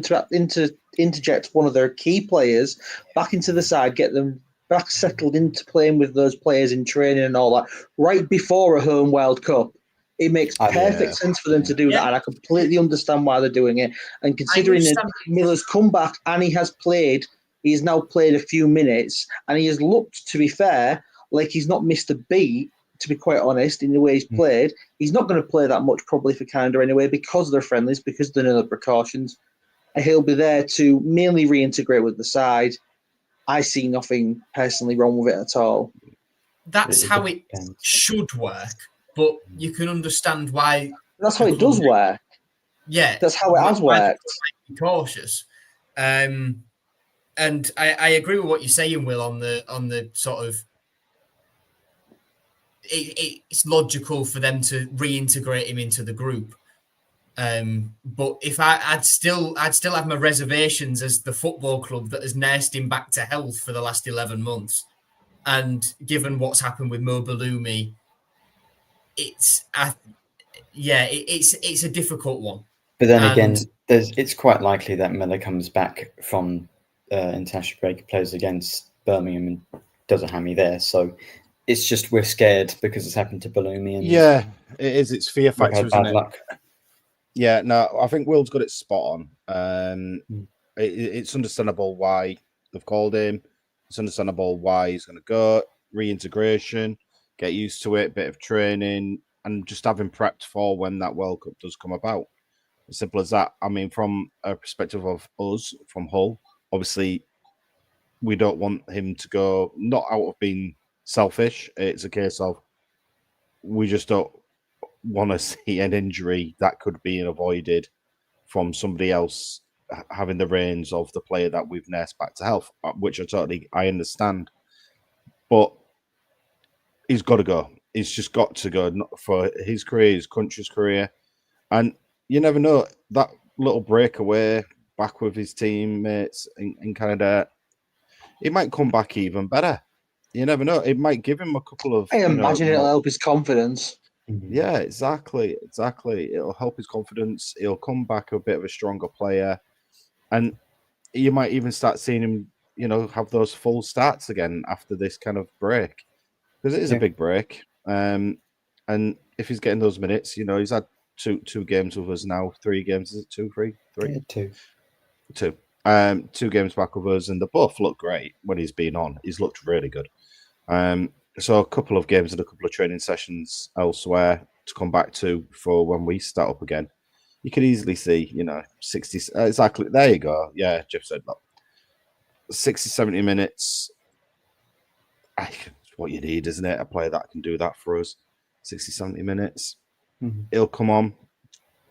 interject one of their key players back into the side, get them back settled into playing with those players in training and all that, right before a home World Cup. It makes perfect sense for them to do that, and I completely understand why they're doing it. And considering that Miller's come back and he's now played a few minutes, and he has looked, to be fair, like he's not missed a beat, to be quite honest, in the way he's played. He's not going to play that much probably for Canada anyway, because they're friendlies, because they know the precautions. And he'll be there to mainly reintegrate with the side. I see nothing personally wrong with it at all. That's how it should work, but you can understand why. That's how it does work. Yeah, that's how it has worked. Be cautious, and I agree with what you're saying, Will, on the sort of. It's logical for them to reintegrate him into the group, but if I'd still have my reservations as the football club that has nursed him back to health for the last 11 months, and given what's happened with Mo Balumi, it's a difficult one. But then again, it's quite likely that Miller comes back from international break, plays against Birmingham and does a hammy there. So it's just we're scared because it's happened to Balumi. And it is. It's fear factor, isn't it? Luck. Yeah, no, I think Will's got it spot on. It's understandable why they've called him. It's understandable why he's going to go. Reintegration, get used to it, bit of training, and just have him prepped for when that World Cup does come about. As simple as that. I mean, from a perspective of us, from Hull, obviously, we don't want him to go, not out of being selfish. It's a case of we just don't want to see an injury that could be avoided from somebody else having the reins of the player that we've nursed back to health, which I understand. But he's got to go. He's just got to go for his career, his country's career. And you never know, that little breakaway back with his teammates in Canada, it might come back even better. You never know. It might give him a couple of... I imagine it'll help his confidence. Yeah, exactly. It'll help his confidence. He'll come back a bit of a stronger player. And you might even start seeing him, have those full starts again after this kind of break. Because it is a big break. And if he's getting those minutes, he's had two games with us now. 3 games, is it 2, 3? 3? Yeah, 2. 2. 2 games back with us, and they both look great when he's been on. He's looked really good. So a couple of games and a couple of training sessions elsewhere to come back to for when we start up again. You could easily see, 60... exactly. There you go. Yeah, Jeff said that. 60, 70 minutes. It's what you need, isn't it? A player that can do that for us. 60, 70 minutes. Mm-hmm. He'll come on,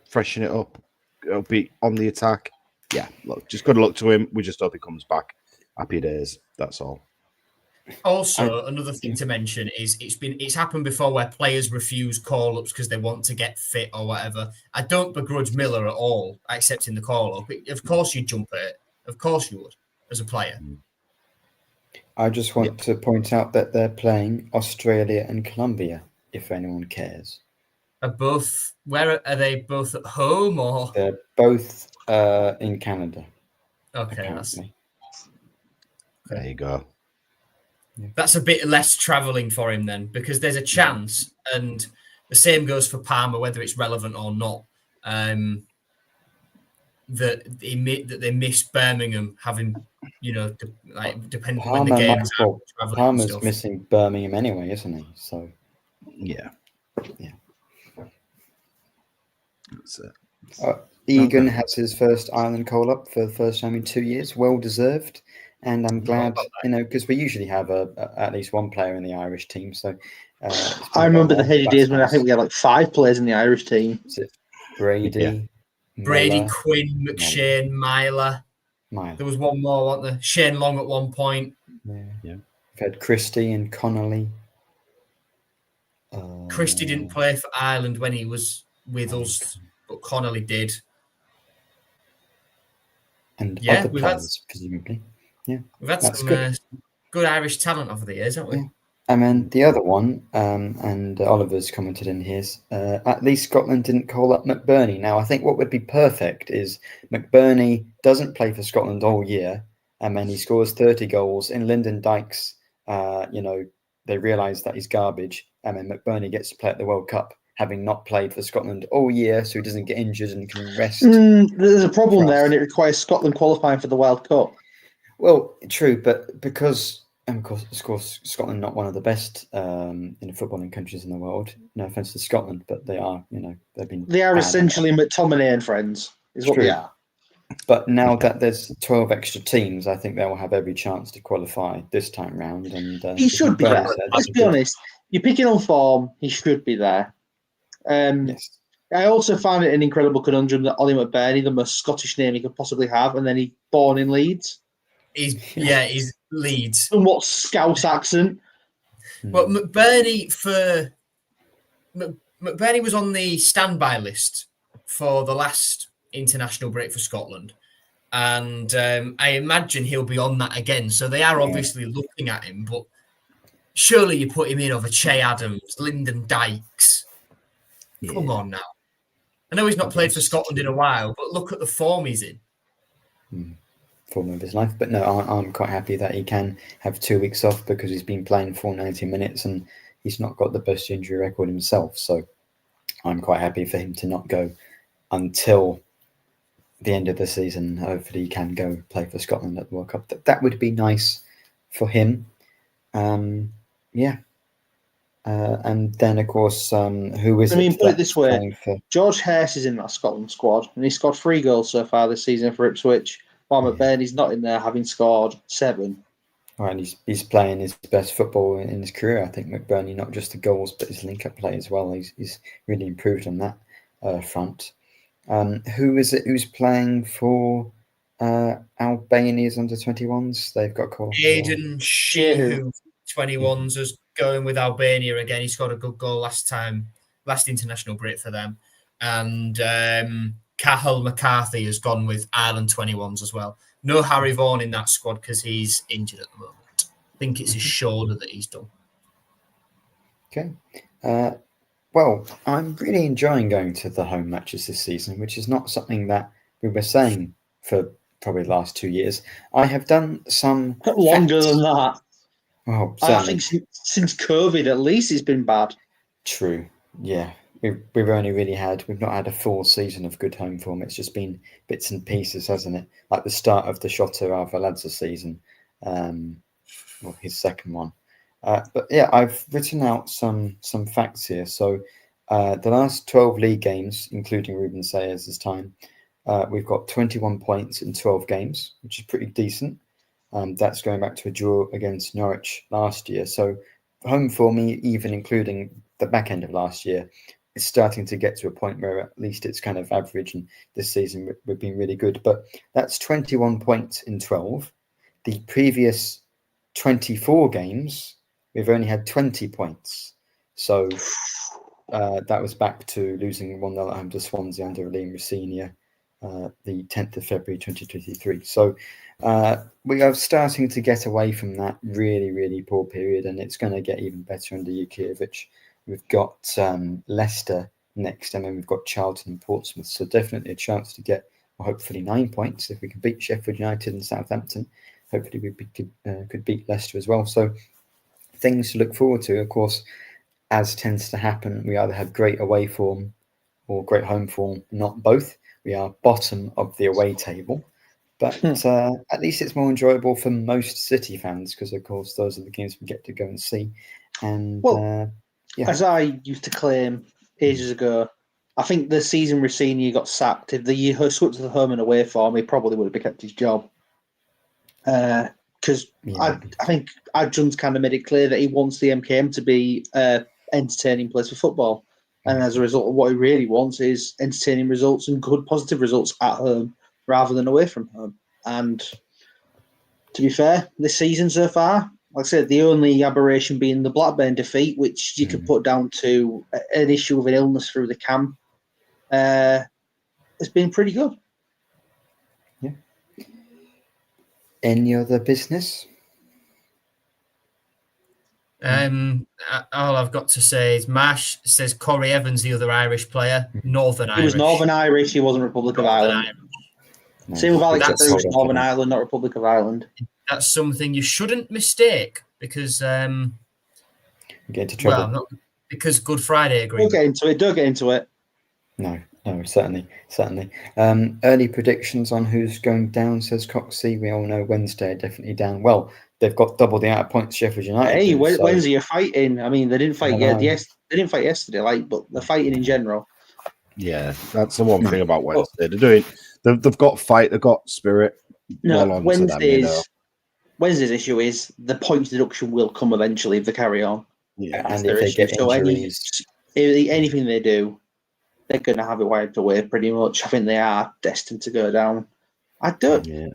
freshen it up. It'll be on the attack. Yeah, look, just good luck to him. We just hope he comes back. Happy days. That's all. Also, another thing to mention is it's happened before where players refuse call-ups because they want to get fit or whatever. I don't begrudge Miller at all accepting the call-up. Of course you'd jump at it. Of course you would, as a player. I just want to point out that they're playing Australia and Colombia, if anyone cares. Where are they both at home or? They're both in Canada. Okay, there you go. That's a bit less travelling for him then, because there's a chance, and the same goes for Palmer, whether it's relevant or not, that they miss Birmingham having, depending on when the game's travelling. Palmer's missing Birmingham anyway, isn't he? So yeah. That's it. Egan has his first Ireland call-up for the first time in 2 years. Well deserved. And I'm glad, because we usually have at least one player in the Irish team. So I remember the heady days when I think we had like 5 players in the Irish team. Is it Brady? Brady, Muller, Quinn, McShane, Myler. There was one more, wasn't there? Shane Long at one point. Yeah. We've had Christie and Connolly. Christie didn't play for Ireland when he was with us, but Connolly did. And other players, presumably. Yeah, we've had some good Irish talent over the years, haven't we? Yeah. And then the other one, and Oliver's commented in his, at least Scotland didn't call up McBurney. Now, I think what would be perfect is McBurney doesn't play for Scotland all year, and then he scores 30 goals. In Lyndon Dykes, they realise that he's garbage, and then McBurney gets to play at the World Cup, having not played for Scotland all year, so he doesn't get injured and can rest. There's a problem there, and it requires Scotland qualifying for the World Cup. Well, true, but because, of course, Scotland not one of the best footballing countries in the world. No offense to Scotland, but they are. They are essentially McTominay and friends. Is what they are. But now that there's 12 extra teams, I think they will have every chance to qualify this time round. And he should be there. Let's be honest. You're picking on form. He should be there. Yes. I also found it an incredible conundrum that Ollie McBurney, the most Scottish name he could possibly have, and then he's born in Leeds. He's Leeds. Somewhat Scouse accent. Well, McBurney was on the standby list for the last international break for Scotland. And I imagine he'll be on that again. So they are obviously looking at him, but surely you put him in over Che Adams, Lyndon Dykes. Yeah. Come on now. I know he's not played for Scotland in a while, but look at the form he's in. Form of his life. But no, I'm quite happy that he can have 2 weeks off because he's been playing for 90 minutes and he's not got the best injury record himself. So I'm quite happy for him to not go until the end of the season. Hopefully he can go play for Scotland at the World Cup. That would be nice for him. And then, of course, who is it? Put it this way. George Hurst is in that Scotland squad and he scored 3 goals so far this season for Ipswich, while McBurney's not in there, having scored 7. Right, and he's playing his best football in his career. I think McBurney, not just the goals, but his link-up play as well. He's really improved on that front. Who is it who's playing for Albania's under-21s? They've got a call. Aiden Shehu, 21s, is going with Albania again. He scored a good goal last international break for them. And Cahill McCarthy has gone with Ireland 21s as well. No Harry Vaughan in that squad because he's injured at the moment. I think it's his shoulder that he's done. Okay. Well, I'm really enjoying going to the home matches this season, which is not something that we were saying for probably the last 2 years. I have done some longer than that. Oh, I think since COVID, at least, it's been bad. True. Yeah. We've not had a full season of good home form. It's just been bits and pieces, hasn't it? Like the start of the Shota Arveladze season, his second one. But yeah, I've written out some facts here. So the last 12 league games, including Ruben Sayers' time, we've got 21 points in 12 games, which is pretty decent. That's going back to a draw against Norwich last year. So home form, even including the back end of last year, it's starting to get to a point where at least it's kind of average, and this season we've been really good. But that's 21 points in 12. The previous 24 games, we've only had 20 points. So that was back to losing 1-0 at home to Swansea under Liam Rossini, the 10th of February 2023. So we are starting to get away from that really, really poor period, and it's going to get even better under Jukiewicz. We've got Leicester next, and then we've got Charlton and Portsmouth. So definitely a chance to get, hopefully, 9 points if we can beat Sheffield United and Southampton. Hopefully we could beat Leicester as well. So things to look forward to. Of course, as tends to happen, we either have great away form or great home form, not both. We are bottom of the away table. But at least it's more enjoyable for most City fans because, of course, those are the games we get to go and see. And as I used to claim ages ago, I think the season Rossini got sacked, if the year switched to the home and away form, he probably would have kept his job. Because I think Adjun's kind of made it clear that he wants the MKM to be entertaining place for football. And as a result of what he really wants is entertaining results and good positive results at home rather than away from home. And to be fair, this season so far, like I said, the only aberration being the Blackburn defeat, which you could put down to an issue of an illness through the camp, has been pretty good. Yeah. Any other business? All I've got to say is Mash says Corey Evans, the other Irish player, Northern Irish. He was Northern Irish. He wasn't Republic of Ireland. No, same with Alex Bruce, Northern Ireland, not Republic of Ireland. That's something you shouldn't mistake because get into trouble. Well, not because Good Friday agreement. Don't get into it. No, certainly. Early predictions on who's going down, says Coxey. We all know Wednesday are definitely down. Well, they've got double the amount of points Sheffield United. Hey, Wednesday are fighting. I mean, they didn't fight they didn't fight yesterday, but they're fighting in general. Yeah, that's the one thing about Wednesday. They've got fight, they've got spirit. No, Wednesday's issue is the points deduction will come eventually if they carry on. Yeah, and if they get injuries, anything they do, they're going to have it wiped away pretty much. I think they are destined to go down.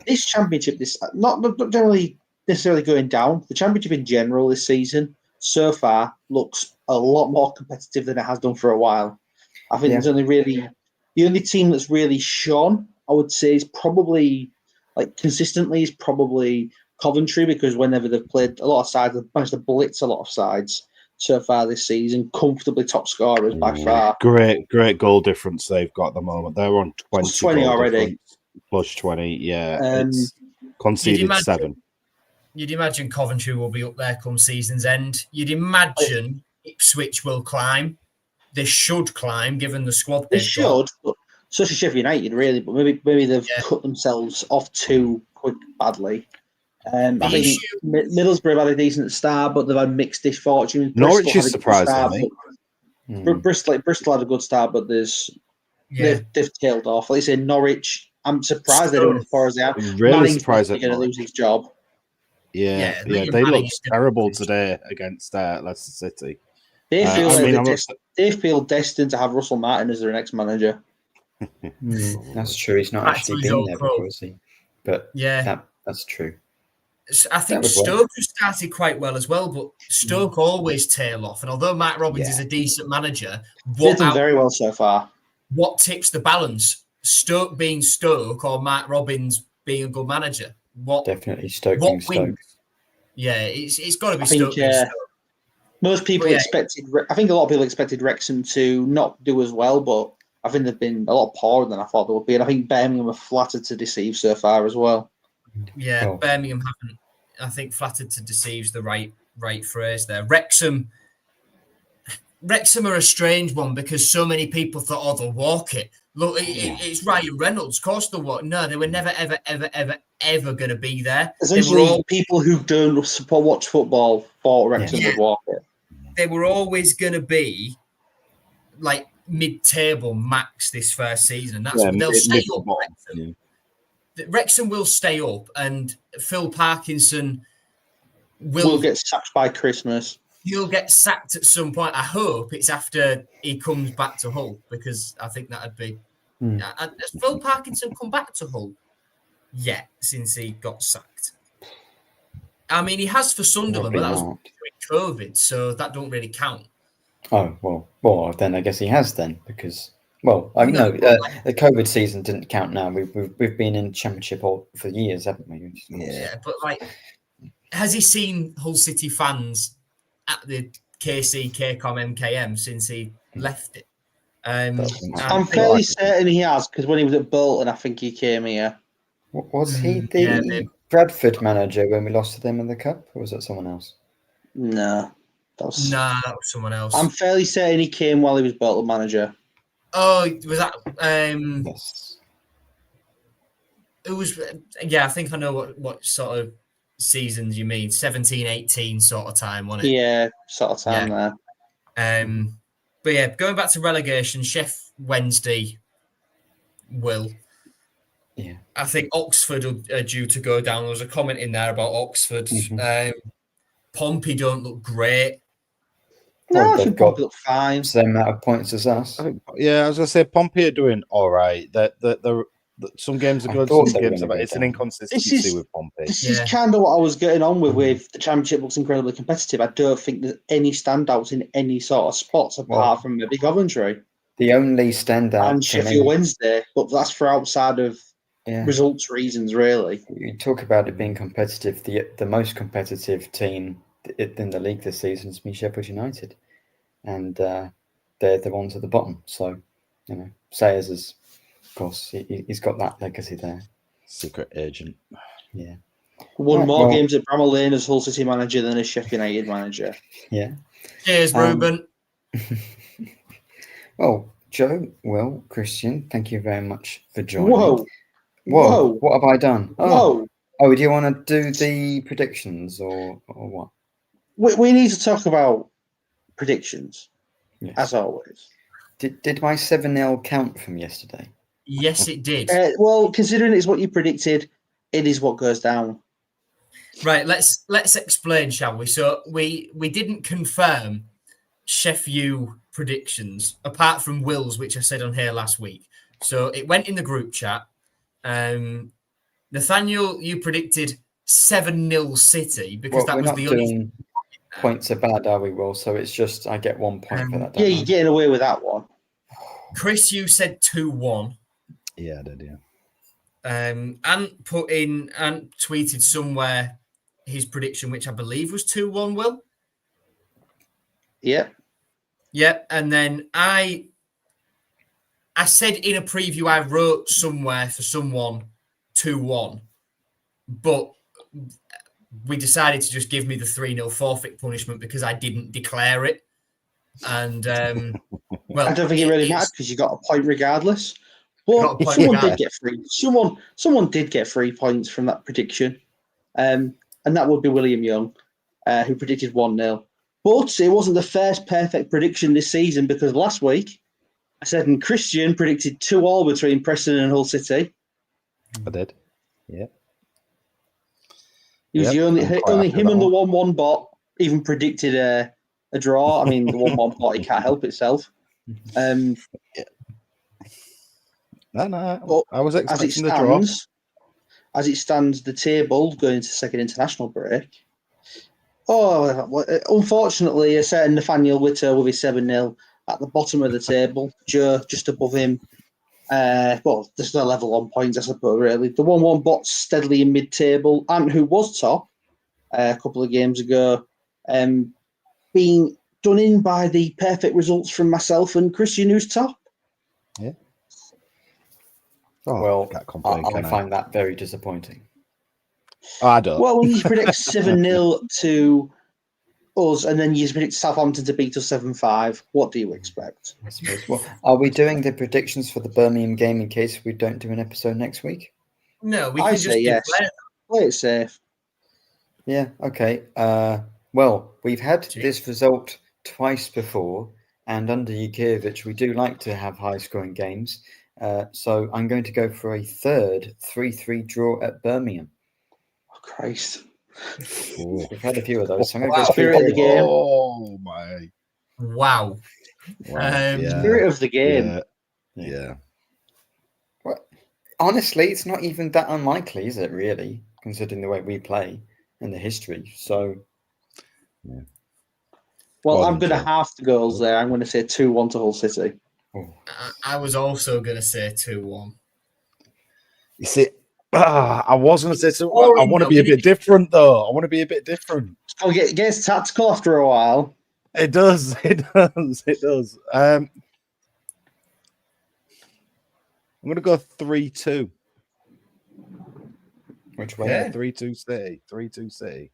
This championship, not generally necessarily going down. The championship in general this season so far looks a lot more competitive than it has done for a while. I think there's only really the only team that's really shone, I would say, is probably consistently is probably Coventry, because whenever they've played a lot of sides, they've managed to blitz a lot of sides so far this season. Comfortably top scorers by far. Great goal difference they've got at the moment. They're on 20 already. Plus 20, yeah. It's conceded 7. You'd imagine Coventry will be up there come season's end. You'd imagine Ipswich will climb. They should climb, given the squad they've got. But so should Sheffield United, really. But maybe they've cut themselves off too badly. I think Middlesbrough had a decent start, but they've had mixed-ish fortune. Norwich is surprising. Bristol had a good start, but they've tailed off. Like I say, Norwich, I'm surprised they're doing as far as they are. Really surprised they're going to lose his job. Yeah, Liam they Manning looked is gonna terrible do today against Leicester City. They feel I mean, I'm they feel destined to have Russell Martin as their next manager. That's true. He's not Back to actually his been old there club. before, has he? But Yeah. that's true. I think That would work. Stoke has started quite well as well, but Stoke always tail off. And although Matt Robbins is a decent manager, They've done very well so far. what tips the balance? Stoke being Stoke or Matt Robbins being a good manager? Definitely Stoke what being Stoke. wins? Yeah, it's got to be I think, Stoke being Stoke. Most people expected. I think a lot of people expected Wrexham to not do as well, but I think they've been a lot poorer than I thought they would be. And I think Birmingham are flattered to deceive so far as well. Yeah, Birmingham haven't. I think flattered to deceive's the right phrase there. Wrexham are a strange one because so many people thought, oh, they'll walk it. Look, it's Ryan Reynolds. Of course they'll walk. No, they were never, ever going to be there. Essentially, people who don't watch football thought Wrexham would walk it. They were always going to be like mid-table max this first season, and that's they'll stay up. Wrexham will stay up, and Phil Parkinson will get sacked by Christmas. He'll get sacked at some point. I hope it's after he comes back to Hull, because I think that'd be. Has Phil Parkinson come back to Hull yet since he got sacked? I mean, he has for Sunderland, but that was during COVID, so that don't really count. Oh, well, then I guess he has then, because the COVID season didn't count. Now we've been in Championship for years, haven't we? Yeah, but has he seen Hull City fans at the KC, KCOM, MKM since he left it? I'm fairly certain he has, because when he was at Bolton, I think he came here. Was he the Bradford manager when we lost to them in the Cup, or was that someone else? No, that was someone else. I'm fairly certain he came while he was Bolton manager. Oh, was that? Yes. It was. Yeah, I think I know what sort of seasons you mean. 17, 18 sort of time, wasn't it? Yeah, sort of time there. But yeah, going back to relegation, Wednesday will. Yeah. I think Oxford are due to go down. There was a comment in there about Oxford. Pompey don't look great. No, I think Pompey look fine. Same amount of points as us. I was going to say Pompey are doing all right. Some games are good, some games are bad. It's an inconsistency with Pompey. This is kind of what I was getting on with. The Championship looks incredibly competitive. I don't think there's any standouts in any sort of spots apart from maybe Coventry. The only standout and Sheffield Wednesday, but that's for outside of results reasons, really. You talk about it being competitive. The most competitive team in the league this season has been Sheffield United, and they're the ones at the bottom. So, Sayers is, of course, he's got that legacy there. Secret agent. Yeah. Won more games at Bramall Lane as Hull City manager than as Sheffield United manager. Yeah. Cheers, Ruben. Well, Joe, Will, Christian, thank you very much for joining. Whoa. What have I done? Whoa. Oh, do you want to do the predictions or what? We need to talk about predictions, as always. Did my 7-0 count from yesterday? Yes, it did. Well, considering it's what you predicted, it is what goes down. Right, let's explain, shall we? So we didn't confirm Sheffield predictions, apart from Will's, which I said on here last week. So it went in the group chat. Nathaniel, you predicted 7-0 City because that was the only points are bad, are we, Will? So it's just I get 1 point for that. Yeah, you're getting away with that one. Chris, you said 2-1. Yeah, I did, yeah. And tweeted somewhere his prediction, which I believe was 2-1, Will? Yep. Yep. And then I said in a preview, I wrote somewhere for someone 2-1, but we decided to just give me the 3-0 forfeit punishment because I didn't declare it. And well, I don't think it really mattered because you got a point regardless. Well, if someone did get free, someone did get 3 points from that prediction, and that would be William Young, who predicted 1-0. But it wasn't the first perfect prediction this season because last week I said and Christian predicted 2-2 between Preston and Hull City. I did, yeah. He was Yep, the only I'm quite only happy him with and that the 1-1 bot even predicted a draw. I mean, the 1-1 bot, he can't help itself. No, But I was as it expecting the draw. stands, the table going into second international break. Oh, unfortunately, a certain Nathaniel Witter with his 7-0 at the bottom of the table. Joe just above him. Well, there's no level on points, I suppose, really. The 1-1 bot's steadily in mid-table. Ant, who was top a couple of games ago, being done in by the perfect results from myself and Christian, who's top. Yeah. Oh, Well, can't complain, I can find that very disappointing. I don't. Well, you predict 7-0 to us, and then you predict Southampton to beat us 7-5. What do you expect? I suppose. Well, are we doing the predictions for the Birmingham game in case we don't do an episode next week? No, we I can say just yes. declare Play it safe. Yeah, okay. Well, we've had this result twice before, and under Jukiewicz, we do like to have high-scoring games. So I'm going to go for a third 3-3 draw at Birmingham. Oh, Christ. We've had a few of those. So I'm going Wow. to go Spirit of the game. Oh my! Wow. Yeah. Spirit of the game. Yeah. Well, honestly, it's not even that unlikely, is it? Really, considering the way we play and the history. So, Well, Well I'm done, going to Joe. half the goals there. I'm going to say 2-1 to Hull City. I was also going to say 2-1. You see, I was going to say so. I Boring, want to though, be a isn't bit different, though. I want to be a bit different. Oh, it gets tactical after a while. It does. It does. It does. I'm going to go 3-2. which way? Yeah. 3-2 City. 3-2 City.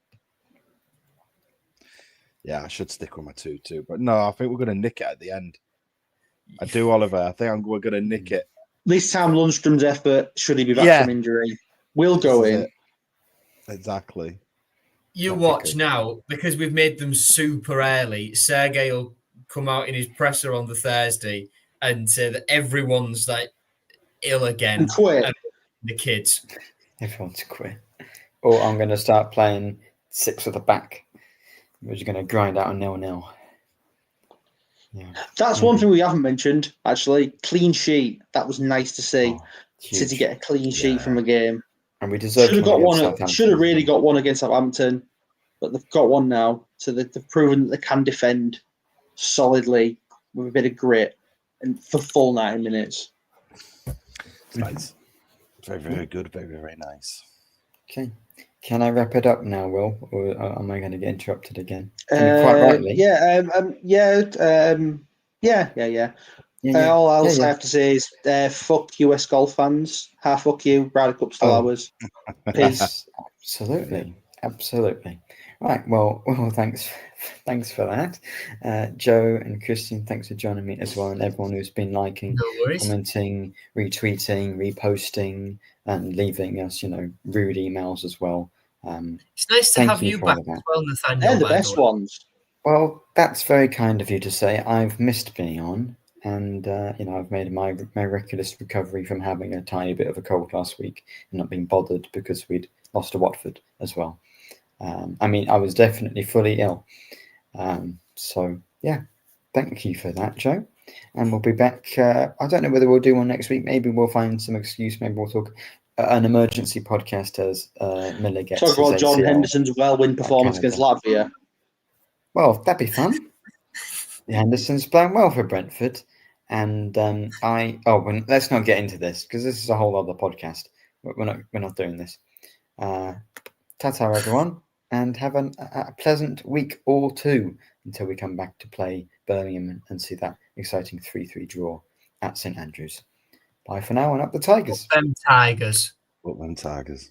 Yeah, I should stick with my 2-2. But no, I think we're going to nick it at the end. I do, Oliver. I think we're going to nick it. This time, Lundstrom's effort, should he be back Yeah. from injury, will go This is in. it. Exactly. You That'd be watch good. now, because we've made them super early. Sergey will come out in his presser on the Thursday and say that everyone's like ill again. And quit. And the kids. Everyone's quit. Or I'm going to start playing 6 at the back. We're just going to grind out a 0-0. Yeah. That's one thing we haven't mentioned, actually. Clean sheet. That was nice to see. Oh, City huge. get a clean sheet from a game. And we deserve Should have got one. against Should have Southampton. really got one against Southampton, but they've got one now. So they've proven that they can defend solidly with a bit of grit and for full 90 minutes. It's nice. Very, very good. Very, very nice. Okay. Can I wrap it up now, Will? Or am I going to get interrupted again? I mean, quite rightly. Yeah. All else I have to say is fuck US golf fans. Fuck you. Ryder Cup still ours. Peace. Absolutely. Right. Well. Thanks for that, Joe and Christian. Thanks for joining me as well, and everyone who's been liking, commenting, retweeting, reposting, and leaving us, rude emails as well. It's nice to have you back as well, Nathaniel. They're the best ones. Well, that's very kind of you to say. I've missed being on, and I've made my miraculous recovery from having a tiny bit of a cold last week and not being bothered because we'd lost to Watford as well. I was definitely fully ill. So yeah, thank you for that, Joe. And we'll be back. I don't know whether we'll do one next week. Maybe we'll find some excuse. Maybe we'll talk an emergency podcast as Miller gets. Talk about John ACL. Henderson's well-win performance against Latvia. Well, that'd be fun. The Henderson's playing well for Brentford, and let's not get into this because this is a whole other podcast. We're not doing this. Ta-ta, everyone, and have a pleasant week or two until we come back to play Birmingham and see that exciting 3-3 draw at St Andrews. Bye for now, and up the Tigers. Up them Tigers. Up them Tigers.